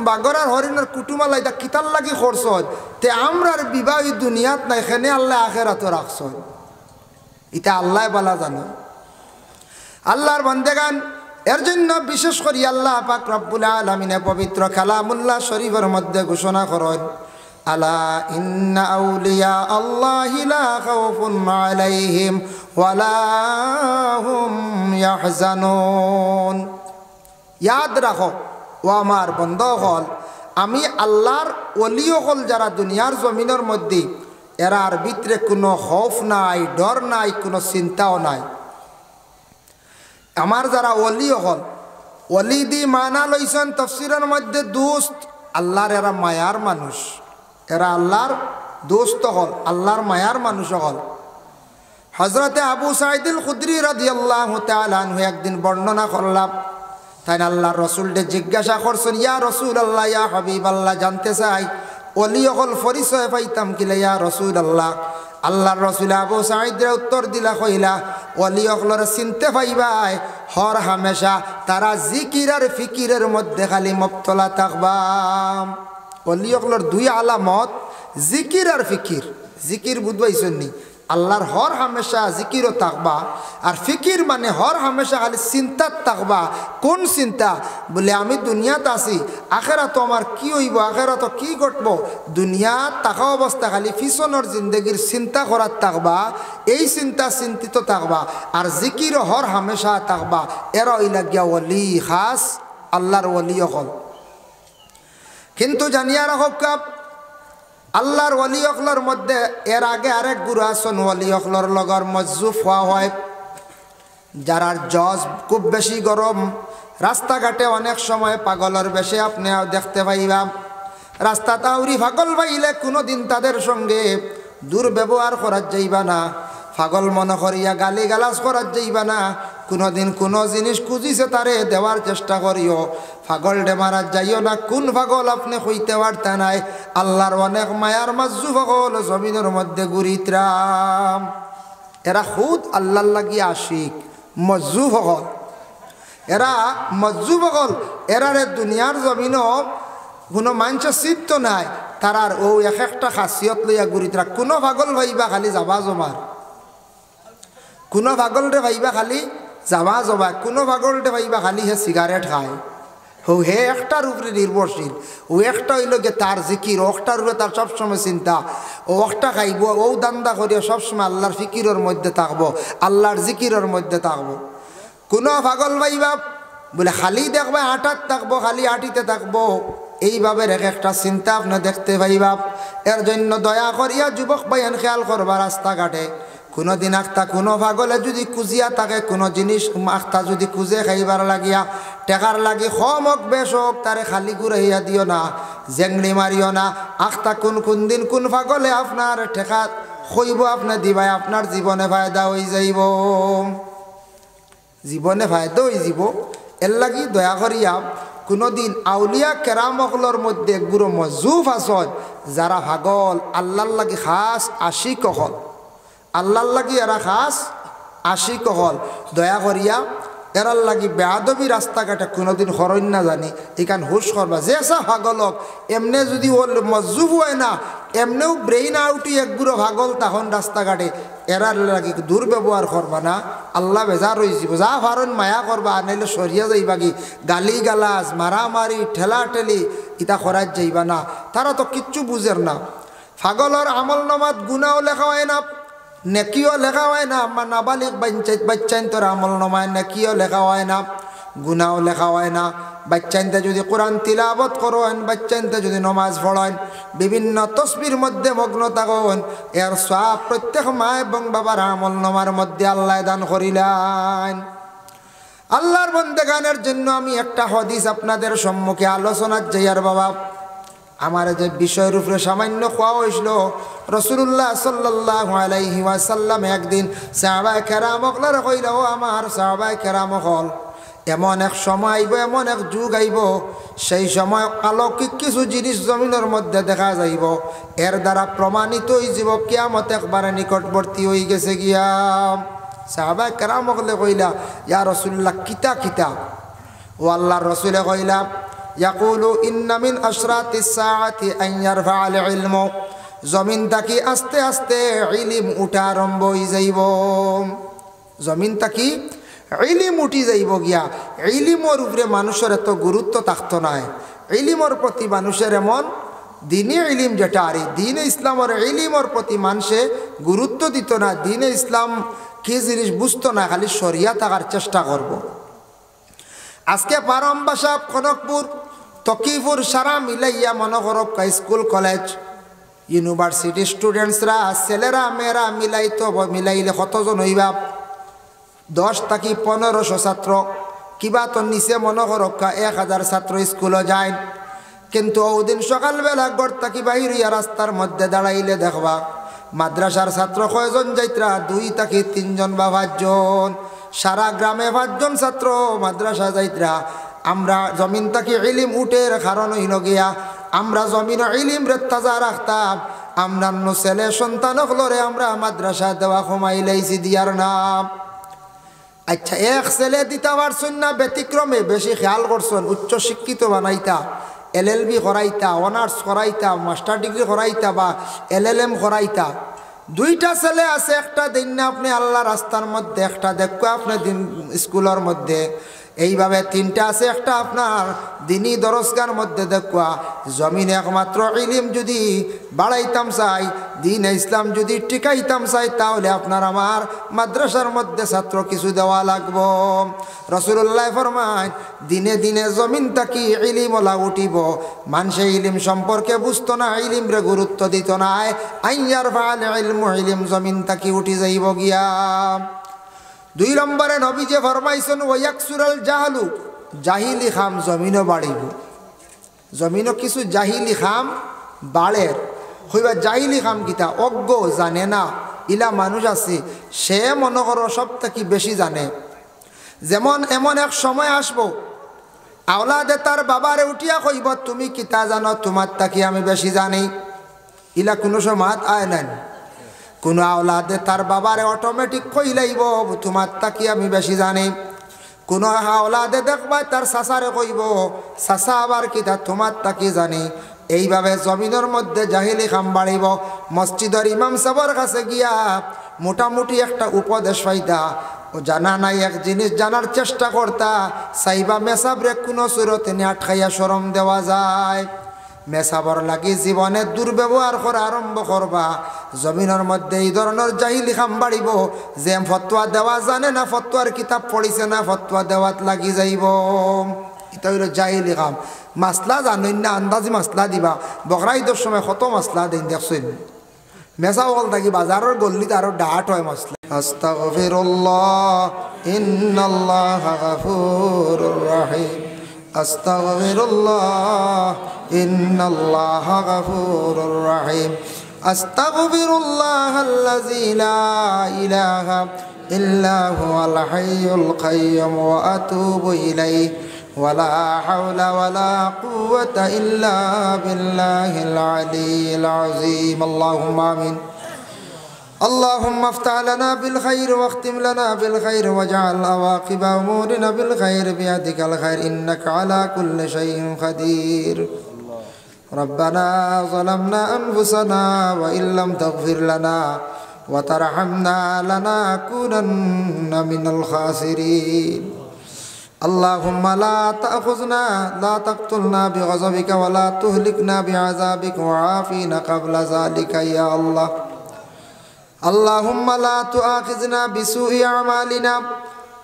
বাঘর আর হরিণের কুটুমালা এটা কিতার লাগি করছন, তে আমরার বিবাহ দুনিয়াত নাই, খেনে আল্লাহ আখেরাতও রাখছন, এটা আল্লাহ ভালো জানো। আল্লাহর বান্দেগান এর জন্য বিশেষ করে আল্লাহ পাক রব্বুল আলামিনে পবিত্র কালামুল্লাহ শরীফের মধ্যে ঘোষণা করেন, আলা ইন্না আউলিয়া আল্লাহি লা খাউফুন আলাইহিম ওয়ালা হুম ইয়াহজানুন। ইয়াদ রাখো ও আমার বন্ধ হল, আমি আল্লাহর ওলি হল যারা দুনিয়ার জমিনের মধ্যে এরার ভিতরে কোনো খৌফ নাই, ডর নাই, কোনো চিন্তাও নাই। আমার যারা ওলি হল, ওলি দি মানা লইছেন তফসিরের মধ্যে দোস্ত, আল্লাহর এরা মায়ার মানুষ, এরা আল্লাহর দোস্ত হল, আল্লাহর মায়ার মানুষ হল। হজরতে আবু সাঈদুল খুদরি রাদিয়াল্লাহু তাআলা আনহু একদিন বর্ণনা করলাম, তাই আল্লাহর রসুলকে জিজ্ঞাসা করছেন, ইয়া রাসূলুল্লাহ, ইয়া হাবিবাল্লাহ, জানতে চাই ওলি হল পরিচয় পাইতাম কিলে ইয়া রাসূলুল্লাহ। আল্লাহর রসুল আবু সাঈদের উত্তর দিলা, কইলা ওলি হলর চিনতে পাইবাই হর হামেশা তারা জিকির আর ফিকিরের মধ্যে খালি মুবতলা থাকবা। ওলি হলর দুই আলামত, জিকির আর ফিকির। জিকির বুঝবাইছেন নি? আল্লাহর হর হামেশা জিকিরও থাকবা, আর ফিকির মানে হর হামেশা খালি চিন্তাত থাকবা। কোন চিন্তা? বলে আমি দুনিয়াত আছি, আখেরাত আমার কি হইব, আখেরাত কি ঘটব, দুনিয়াত থাকা অবস্থা খালি পিছনের জিন্দগির চিন্তা করার থাকবা, এই চিন্তা চিন্তিত থাকবা। আর জিকিরও হর হামেশা থাকবা। এরা হইলা গিয়া ওলি, খাস আল্লাহর ওলি হল। কিন্তু জানিয়া রাখব, আল্লাহর ওলি অকলর মধ্যে এর আগে আরেক গুরু আসন, ওলি অকলর লগর মজ্জুফ হওয়া হয়। যারার জজ খুব বেশি গরম, রাস্তাঘাটে অনেক সময় পাগলের বেশে আপনি দেখতে পাইবা। রাস্তা তাউরি পাগল পাইলে কোনোদিন তাদের সঙ্গে দুর্ব্যবহার করার যাইবা না, পাগল মনে করিয়া গালি গালাজ করার যাইবা না। কোনোদিন কোনো জিনিস খুঁজিছে তারে দেওয়ার চেষ্টা করিও, পাগল ডে মারা যাইও না। কোন পাগল আপনি হইতে পারতা নাই। আল্লাহর অনেক মায়ার মজ্জু পাগল জমিনের মধ্যে ঘুরিতরাম। এরা খুদ আল্লাহর লাগি আশিক, মজ্জু পাগল। এরা মজ্জু পাগল, এরারে দুনিয়ার জমিনও কোনো মানুষের চিত্ত নাই। তারার ও এক একটা খাসিয়ত লইয়া ঘুরিতরা। কোনো পাগল ভাইবা খালি যাবা জমার, কোনো পাগলরে ভাইবা খালি যাবা জমা, কোনো পাগলরে ভাইবা খালি হে সিগারেট খায়। হে একটার উপরে নির্ভরশীল। ও একটা হইল গে তার জিকির, একটার উপরে তার সবসময় চিন্তা। ও একটা খাইব, ও দান্দা করিয়া সবসময় আল্লাহর ফিকিরের মধ্যে থাকবো, আল্লাহর জিকিরের মধ্যে থাকবো। কোনো পাগল ভাইবা বলে খালি দেখবা হাঁটাত থাকবো, খালি হাঁটিতে থাকবো, এইভাবে এক একটা চিন্তা আপনি দেখতে পাইবা। এর জন্য দয়া করিয়া যুবক ভাইয়ান খেয়াল করবা, রাস্তাঘাটে কোনোদিন আখতা কোনো পাগলে যদি খুঁজিয়া থাকে, কোনো জিনিস আখতা যদি খুঁজে খাইবার লাগিয়া টেকার লাগি কম হোক বেশ হোক, তারে খালি ঘুরাইয়া দিও না, জেংড়ি মারিও না। আখতা কোন দিন কোন পাগলে আপনার টেকা খইব আপনি দিবাই, আপনার জীবনে ফায়দা হয়ে যাইব, জীবনে ফায়দা হয়ে যাব। এর লাগি দয়া করিয়া কোনোদিন আউলিয়া কেরামকলর মধ্যে গুরু মজুফ আসন, যারা পাগল আল্লাহর লাগি খাস আশিক হল, আল্লাহর লাগি এরা খাস আশিক হল। দয়া করিয়া এরার লাগি বেয়াদবি রাস্তাঘাটে কোনোদিন হরণ না জানি, এখান হুশ করবা। যে সা পাগলক এমনে যদি ওর মজুব হয় না, এমনেও ব্রেইন আউটি একগুলো পাগল, তখন রাস্তাঘাটে এরার লাগি দুর্ব্যবহার করবা না। আল্লাহ বেজার হয়ে যাব। যা ফারণ মায়া করবা, নাইলে সরিয়া যাইবা কি গালি গালাজ মারামারি ঠেলা ঠেলি ইটা করার যাইবা না। তারা তো কিচ্ছু বুঝের না। পাগলর আমল নামাত গুনাও লেখা হয় না, নেকিও লেখা হয় না। আমার নাবালিক বাচ্চাইন তোর আমল নামায় নেকিও লেখা হয় না, গুনাও লেখা হয় না। বাচ্চাইনতে যদি কোরআন তিলাবত করেন, বাচ্চাইনতে যদি নমাজ পড়েন, বিভিন্ন তসবির মধ্যে মগ্ন থাকেন, এর সব প্রত্যেক মা এবং বাবার আমল নামার মধ্যে আল্লাহ দান করিলেন। আল্লাহর বন্দেগানের জন্য আমি একটা হাদিস আপনাদের সম্মুখে আলোচনার যাইয়ার বাবা। আমার যে বিষয়ের উপরে সামান্য খোয়া হয়েছিল, রাসূলুল্লাহ সাল্লাল্লাহু আলাইহি ওয়াসাল্লাম একদিন সাহাবায়ে কেরামকলার কইল, ও আমার সাহাবায়ে কেরামকল, এমন এক সময় আইব, এমন এক যুগ আইব, সেই সময় অলৌকিক কিছু জিনিস জমিনের মধ্যে দেখা যাইব, এর দ্বারা প্রমাণিত হয়ে যাব কিয়ামত একবারে নিকটবর্তী হয়ে গেছে গিয়া। সাহাবায়ে কেরামকলে কইলা, ইয়া রাসূলুল্লাহ কিতা কিতা? ও আল্লাহর রাসূলে কইলা, ইয়াকুলু ইন্না মিন আশরাতিস সাআতি আন ইয়ারফা'আল ইলমু, জমিন তাকি আস্তে আস্তে ইলম উঠা আরম্ভ হয়ে যাইব, জমিন তাকি ইলম উঠি যাইব গিয়া। ইলমের উপরে মানুষের এত গুরুত্ব থাকতো নাই। ইলমের প্রতি মানুষের এমন দিনে ইলম যেটা, আর দিনে ইসলামের ইলমের প্রতি মানুষে গুরুত্ব দিত না। দিনে ইসলাম কি জিনিস বুঝতো না, খালি শরিয়া থাকার চেষ্টা করব। আজকে পারমবাসা, কনকপুর, তকিপুর সারা মিলাইয়া মনে করব স্কুল কলেজ, ইউনিভার্সিটি স্টুডেন্টসরা ছেলেরা মেয়েরা মিলাইলে কতজন হইবা 10 থেকে 1500 ছাত্র কিবা তো নিচে মনে রক্ষা 1000 ছাত্র স্কুলে যায় কিন্তু ওদিন সকালবেলা ঘর থেকে বাইর হইয়া রাস্তার মধ্যে দাঁড়াইলে দেখবা মাদ্রাসার ছাত্র কয়জন যাইত্রা 2 থেকে 3 জন বা 5 জন সারা গ্রামে 5 জন ছাত্র মাদ্রাসা যাইত্রা আমরা জমিন থেকে ইলম উঠের কারণ হইল গিয়া আমরা জমিন ইলম রে তাজা রাখতাম আমরা ছেলে সন্তান হলরে আমরা মাদ্রাসা দেওয়া কমাইলাইছি দিয়ার নাম আচ্ছা এক ছেলে দিতে পারছেন না ব্যতিক্রমে বেশি খেয়াল করছেন উচ্চ শিক্ষিত বানাইতা LLB করাইতা অনার্স করাইতা মাস্টার ডিগ্রি করাইতা বা LLM করাইতা 2টা ছেলে আছে একটা দিন না আপনি আল্লাহ রাস্তার মধ্যে একটা দেখো আপনি দিন স্কুলের মধ্যে এইভাবে 3টা আছে একটা আপনার দিনই দরজগার মধ্যে দেখো জমিনে একমাত্র ইলম যদি বাড়াইতাম চাই দিন ইসলাম যদি টিকাইতাম চাই তাহলে আপনার আমার মাদ্রাসার মধ্যে ছাত্র কিছু দেওয়া লাগবো রাসূলুল্লাহ ফরমায় দিনে দিনে জমিন থেকে ইলম ওলা উঠিব মানুষে ইলম সম্পর্কে বুঝতো না ইলম রে গুরুত্ব দিত না আইয়ার ফাল ইলম জমিন থেকে উঠি যাইব গিয়া 2 নম্বরে নবী যে ফরমাইছেন ওয়াকসুরাল জাহলু জাহিলি খাম জমিনও বাড়িব জমিনও কিছু জাহিলি খাম বাড়ের হইবা জাহিলি খাম কিতা অজ্ঞ জানে না ইলা মানুষ আছে সে মনে করো সব থেকে বেশি জানে যেমন এমন এক সময় আসবো আওলাদে তার বাবারে উঠিয়া কইব তুমি কিতা জানো তোমার থেকে আমি বেশি জানি ইলা কোনো সময় আয় নাই কোনো আওলাদে তার বাবারে অটোমেটিক কইলাইব তোমার তাকি আমি বেশি জানি কোনো আওলাদে দেখবা তার চাচারে কইব চাচা আবার কিতা তোমার তাকি জানি এইভাবে জমিনের মধ্যে জাহিলি খাম বাড়িব মসজিদের ইমাম সাহেবের কাছে গিয়া মোটামুটি একটা উপদেশ পাইতা ও জানা নাই এক জিনিস জানার চেষ্টা করতা সাইবা মেসাবরে কোনো সুরতে আটকাইয়া শরম দেওয়া যায় মেসাবর লাগি জীবনে দুর্ব্যবহার করা আরম্ভ করবা জমিনের মধ্যে এই ধরনের জাহিলি খাম বাড়িব যে ফতোয়া দেওয়া জানে না ফতোয়ার কিতাব পড়িছে না ফতোয়া দেওয়াত লাগি যাইব এটা হইল জাহিলি খাম মাসলা জানেন না আন্দাজি মাসলা দিবা বকরা ঈদের সময় কত মাসলা দেন দেখছেন মেসা বল থাকি বাজারের গল্লিতে আরো ডাট হয় মাসলা আস্তাগফিরুল্লাহ ইন্নাল্লাহা গাফুরুর রহিম আস্তাগফিরুল্লাহ ইন্নাল্লাহা গাফুরুর রহিম আস্তাগফিরুল্লাহাল্লাযী লা ইলাহা ইল্লা হুয়াল হাইয়ুল কাইয়্যুম ওয়া আতুবু ইলাইহি ওয়া লা হাওলা ওয়া লা কুওয়াতা ইল্লা বিল্লাহিল আলিয়্যিল আযীম আল্লাহুম্মা আমিন اللهم افتح لنا بالخير واختم لنا بالخير واجعل عواقب امورنا بالخير بيدك الخير انك على كل شيء قدير ربنا ظلمنا انفسنا وان لم تغفر لنا وترحمنا لنكونن من الخاسرين اللهم لا تأخذنا لا تقتلنا بغضبك ولا تهلكنا بعذابك وعافنا قبل ذلك يا الله اللهم لا تؤاخذنا بسوء أعمالنا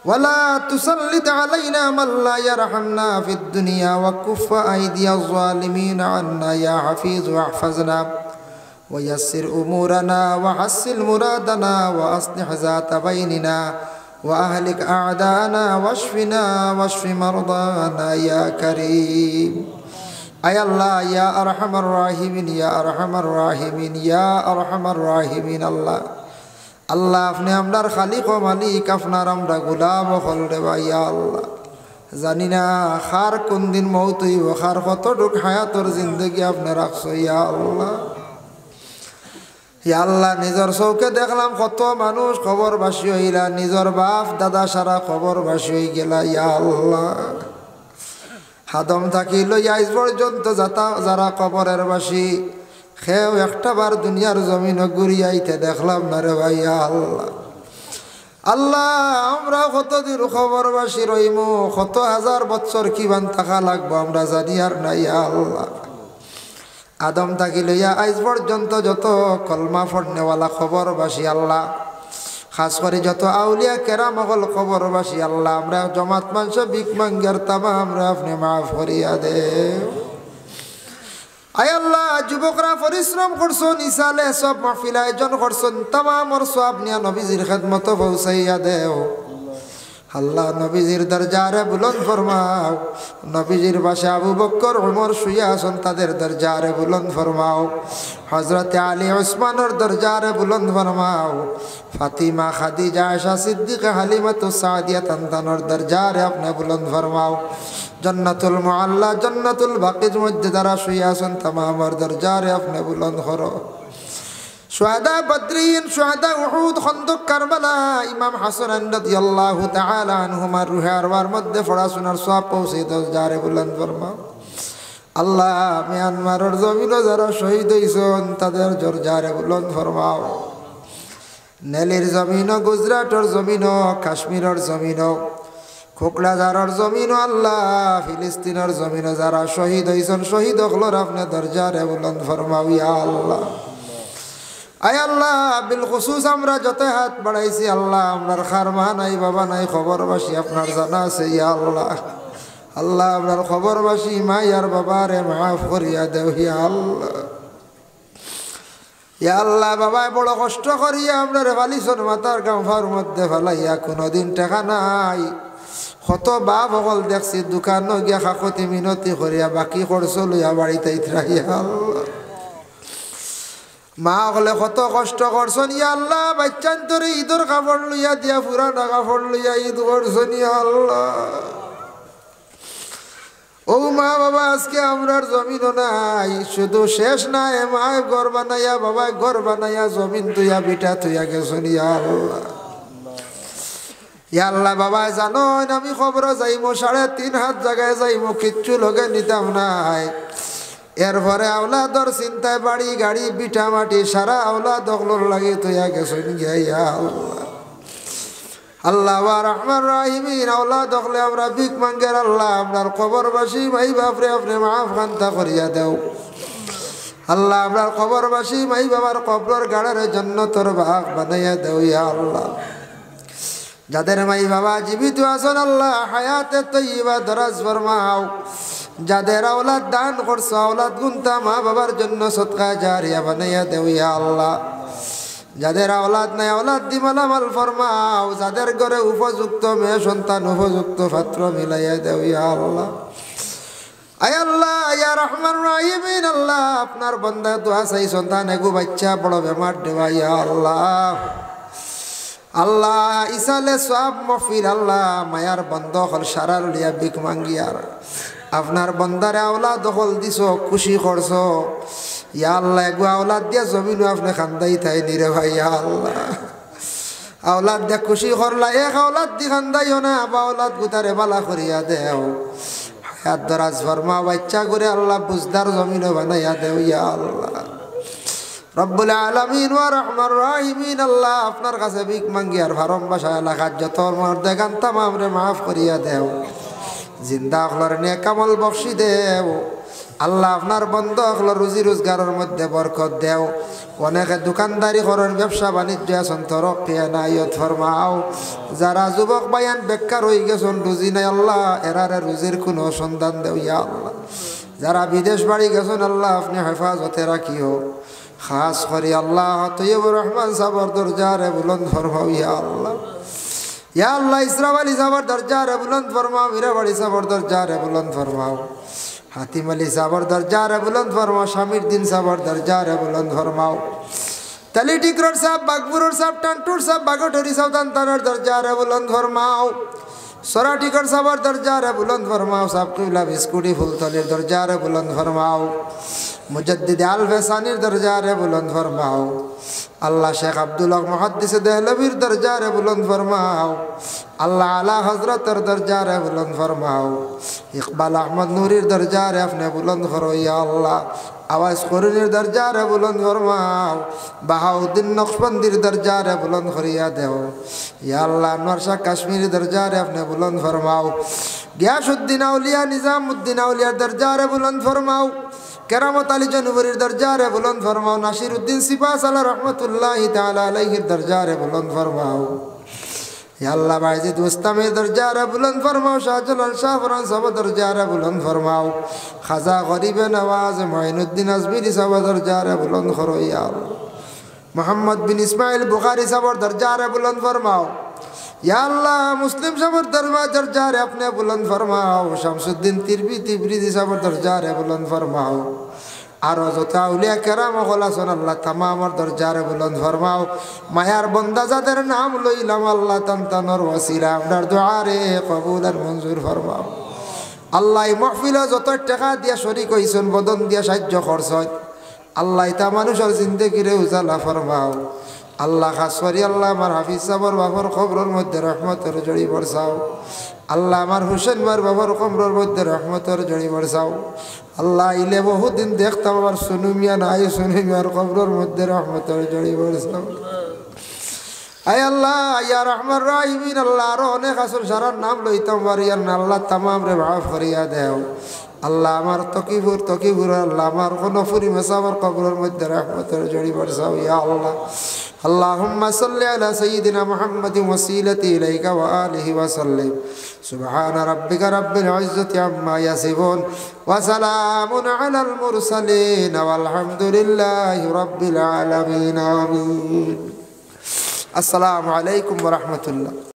ولا تسلط علينا من لا يرحمنا في الدنيا وكف أيدي الظالمين عنا يا حفيظ واحفظنا ويسر أمورنا وحسن مرادنا وأصلح ذات بيننا وأهلك أعداءنا واشفنا واشف مرضانا يا كريم أي الله يا أرحم الراحمين يا أرحم الراحمين يا أرحم الراحمين الله الله আপনি আমরার খালিক ও মালিক আপনার আমরা গোলাম ও খলরে ইয়া আল্লাহ জানি না খার কোন দিন মওত হইব খার কতটুক হায়াতর জিন্দেগি আপনি রাখছো ইয়া আল্লাহ ইয়া আল্লাহ নিজের চৌকে দেখলাম কত মানুষ খবরবাসী হইলা নিজের বাপ দাদা সারা খবরবাসী হয়ে গেলা ইয়া আল্লাহ হাদম থাকি লইয়া আজ পর্যন্ত যারা কবরের বাসী খেও একটা বার দুনিয়ার জমিন ঘুরিয়াইতে দেখলাম না রে ভাইয়া আল্লাহ আল্লাহ আমরা কতদিন খবরবাসী রইমু কত হাজার বছর কিবান থাকা লাগবো আমরা জানি আর নাই আল্লাহ আদম থাকি লইয়া আজ পর্যন্ত যত কলমা ফড়নেওয়ালা খবরবাসী আল্লাহ খাস করে যত আউলিয়া কেরাম হল খবরবাসী আল্লাহ আমরা জমাত মানুষ ভিক মাঙ্গার তামা আমরা আপনি মাফ করিয়া দে আয় আল্লাহ যুবকরা পরিশ্রম করছন ইসালে সব মাহফিল আয়োজন করছন তামামর সওয়াব নিয়া নবীজির খেদমত পৌঁছাইয়া দেও আল্লাহ নবীজির দরজারে বুলন্দ ফরমাও নবীজির পাশে আবু বকর ওমর শুয়ে আছেন তাদের দরজারে বুলন্দ ফরমাও হযরত আলী উসমানের দরজারে বুলন্দ ফরমাও ফাতিমা খাদিজা আয়েশা সিদ্দিকা হালিমাতু সাদিয়া তানতানোর দরজারে আপনি বুলন্দ ফরমাও জান্নাতুল মুআল্লা জান্নাতুল বাকির মধ্যে যারা শুয়ে আছেন তামামর দরজারে আপনি বুলন্দ করো শুহাদা বদরিন শুহাদা উহুদ খন্দক কারবালা ইমাম হাসান রাদিয়াল্লাহু তাআলা আনহুমা রুহে আরওয়ার মধ্যে পড়াশোনার সওয়াব পৌঁছে দরজারে বুলন্দ ফরমাও আল্লাহ মিয়ানমারের জমিনে যারা শহীদ হইছেন তাদের দরজারে বুলন্দ ফরমাও নেলির জমিন গুজরাটের জমিন কাশ্মীরের জমিন কোকড়াঝাড়ের জমিন আল্লাহ ফিলিস্তিনের জমিন যারা শহীদ হইছেন শহীদ হকলর আপনি দরজারে বুলন্দ ফরমাও ইয়া আল্লাহ আয় আল্লাহ বিল খুসুস আমরা যত হাত বাড়াইছি আল্লাহ আমরার খারমা নাই বাবা নাই খবরবাসী আপনার জানা আছে ইয়া আল্লাহ আল্লাহ আপনার খবরবাসী মাই আর বাবারে মাফ করিয়া দেও ইয়া আল্লাহ ইয়া আল্লাহ বাবায় বড় কষ্ট করিয়া আপনার ফালিছন মাতার গাঁফার মধ্যে ফেলাইয়া কোনোদিন টাকা নাই কত বাপ সকল দেখছি দোকান গিয়া কাকতি মিনতি করিয়া বাকি খরচ লইয়া বাড়িতে ইতরাইয়া আল্লাহ মা হলে কত কষ্ট করছেন ইয়া আল্লাহ বাচ্চান তোরে ঈদের কাপড় লইয়া দিয়া পুরানা কাপড় লইয়া ঈদ করছেন ইয়া আল্লাহ ও মা বাবা আজকে আমরার জমিনও নাই শুধু শেষ নাই মায় ঘর বানাইয়া বাবা ঘর বানাইয়া জমিন তুইয়া বিটা তুইয়া গেছেন ইয়া আল্লাহ ইয়া আল্লাহ বাবা জানো আমি খবর যাইমো 3.5 হাত জায়গায় যাইমো কিচ্ছু লগে নিতাম নাই এরপরে আওলাদর চিন্তায় বাড়ি গাড়ি বিটা মাটি সারা আওলাদ অগলোর লাগে তুইয়া গেছেন ইয়া আল্লাহ আল্লাহ ওয়া রহমান রাহিমিন আওলাদ অগলে আমরা ভিক মাঙ্গের আল্লাহ আপনার কবরবাসী ভাই বাপরে আপনি মাফ খান্তা করিয়া দেও আল্লাহ আপনার কবরবাসী ভাই বাবার কবর গাড়ার জান্নাতের বাগ বানাইয়া দেও ইয়া আল্লাহ যাদের মাই বাবা জীবিত আছেন আল্লাহ হায়াতে তৈয়বা দরাজ ফরমাও যাদের আওলাদ দান করছো আওলাদ গুনতা মা বাবার জন্য সদকা জারিয়া বানাইয়া দেও ইয়া আল্লাহ যাদের আওলাদ নাই আওলাদ দি মালামাল ফরমাও যাদের ঘরে উপযুক্ত মেয়ে সন্তান উপযুক্ত পাত্র মিলাইয়া দেও ইয়া আল্লাহ আয় আল্লাহ ইয়া রহমান রাহিমিন আল্লাহ আপনার বান্দা দোয়া চাই সন্তান এগো বাচ্চা বড় বেমার দেওয়া ইয়া আল্লাহ আল্লাহ ইসালে সব মফিল আল্লাহ মায়ার বন্ধ হল সারা লিয়া বিক মাঙ্গিয়ার আপনার বন্দারে আওলাদ দখল দিছ খুশি করছ ইয়া আল্লাহ এগো আওলাদ দিয়া জমিন আপনি খান্দাই তাই নিরে ভাই ইয়া আল্লাহ আওলাদ দিয়া খুশি করলা এক আওলাদ দি খান্দাইও না বা আওলাদ গুতারে বালা করিয়া দেও হায়াত দরাজ ফরমা বাচ্চা করে আল্লাহ বুঝদার জমিন বানাইয়া দেও ইয়া আল্লাহ রব্বুল আলামিন ওয়া রহমান রাহিমিন আল্লাহ আপনার কাছে ভিক মাঙ্গি আর ফারম বাসা এলাকার যত মর্দে গান তামামরে মাফ করিয়া দেও জিন্দা আখলার নেক আমল বখশি দেও আল্লাহ আপনার বন্ধ আখলার রুজি রোজগারের মধ্যে বরকত দেও অনেকে দোকানদারি করেন ব্যবসা বাণিজ্য আছেন তরক্কি এনায়ত ফরমাও যারা যুবক বায়ান বেকার হয়ে গেছেন রুজি নাই আল্লাহ এরারে রুজির কোনো সন্ধান দেও ইয়া আল্লাহ যারা বিদেশ বাড়ি গেছেন আল্লাহ আপনি হেফাজতে রাখিও খাস করি আল্লাহ তৈয়বুর রহমান সাবর দরজারে বুলন্দ ফরমাও ইয়া আল্লাহ ইয়া আল্লাহ ইসরাফ আলী সাবর দরজারে বুলন্দ ফরমাও মীরাবাড়ি সাবর দরজারে বুলন্দ ফরমাও হাতিম আলী সাবর দরজারে বুলন্দ ফরমাও শামির দিন সাবর দরজারে বুলন্দ ফরমাও তালি টিকরর সাহেব বাগপুরর সাহেব টান্টুর সাহেব বাগটরি সাহেব তান্তানোর দরজারে বুলন্দ ফরমাও সরা টিকর সাবর দরজারে বুলন্দ ফরমাও সাহেব কিবলা বিস্কুটি ফুলতলির দরজারে বুলন্দ ফরমাও মুজদ্দিদ আল ফেসানির দরজারে বুলন্দ ফরমাও আল্লাহ শেখ আব্দুল হক মুহাদ্দিস দেহলভির দরজারে বুলন্দ ফরমাও আল্লাহ আলা হজরতের দরজারে বুলন্দ ফরমাও ইকবাল আহমদ নুরির দরজারে আপনি বুলন্দ ফরো ইয়া আল্লাহ আওয়াজ করিনের দরজারে বুলন্দ ফরমাও বাহাউদ্দিন নকশবন্দির দরজারে বুলন্দ করিয়া দেও ইয়া আল্লাহ আনোয়ার শাহ কাশ্মীরি দরজারে আপনি বুলন্দ ফরমাও গিয়াসউদ্দিন আউলিয়া নিজামউদ্দিন আউলিয়ার দরজারে বুলন্দ ফরমাও কেরামত আলী জনুবরির দরজারে বুলন্দ ফরমাও নাসিরউদ্দিন সিপাহ সালা রহমতুল্লাহি তাআলা আলাইহির দরজারে বুলন্দ ফরমাও या अल्लाह बाइज़ दोस्तामे दर्जारे बुलंद फरमाओ शाहजलाल शाह फरान साहब दर्जारे बुलंद फरमाओ खाजा गरीब नवाज मोइनुद्दीन अज़मीरी साहब दर्जारे बुलंद करो या अल्लाह मोहम्मद बिन इस्माइल बुखारी साहब दर्जारे बुलंद फरमाओ या अल्लाह मुस्लिम साहब दर्जारे अपने बुलंद फरमाओ शमसुद्दीन तिब्रिज़ी साहब दर्जारे बुलंद फरमाओ आरो যত আউলিয়া কেরাম হলাসন আল্লাহ তামামর দরজারে বুলন্দ ফরমাও মায়ার বান্দা যাদের নাম লইলাম আল্লাহ তানতানর ওসিলা আপনার দোয়া রে কবুল আর মঞ্জুর ফরমাও আল্লাহ এই মাহফিলে যত টাকা দিয়া শরীক হইছেন বদন দিয়া সাহায্য করছেন আল্লাহ তা মানুষের জিন্দেগিরে উজালা ফরমাও আল্লাহ খাস করি আল্লাহ আমার হাফিজ সাহর বাবার কবরের মধ্যে রহমতের জড়ি বরসাও আল্লাহ আমার হুসেন বার বাবার কবরের মধ্যে রহমতের জড়ি বরসাও আল্লাহ ইলে বহুদিন দেখতাম আমার সুনুমিয়া নাই সুনুমিয়ার কবরের মধ্যে রহমতের জড়ি বরসাও আয় আল্লাহ ইয়া রহমান রাহিমিন আল্লাহ আরো অনেক আসল সারার নাম লইতাম পারিয়ার না আল্লাহ তামাম রে মাফ করিয়া দেও আল্লাহ আমার তকিবুর আল্লাহ আমার কোন ফুরি মেসাবার কবরের মধ্যে রহমতের জড়ি বরসাও ইয়া আল্লাহ اللهم صل على سيدنا محمد وسيلتي إليك وآله وسلم سبحان ربك رب العزة عما يصفون وسلام على المرسلين والحمد لله رب العالمين آمين السلام عليكم ورحمة الله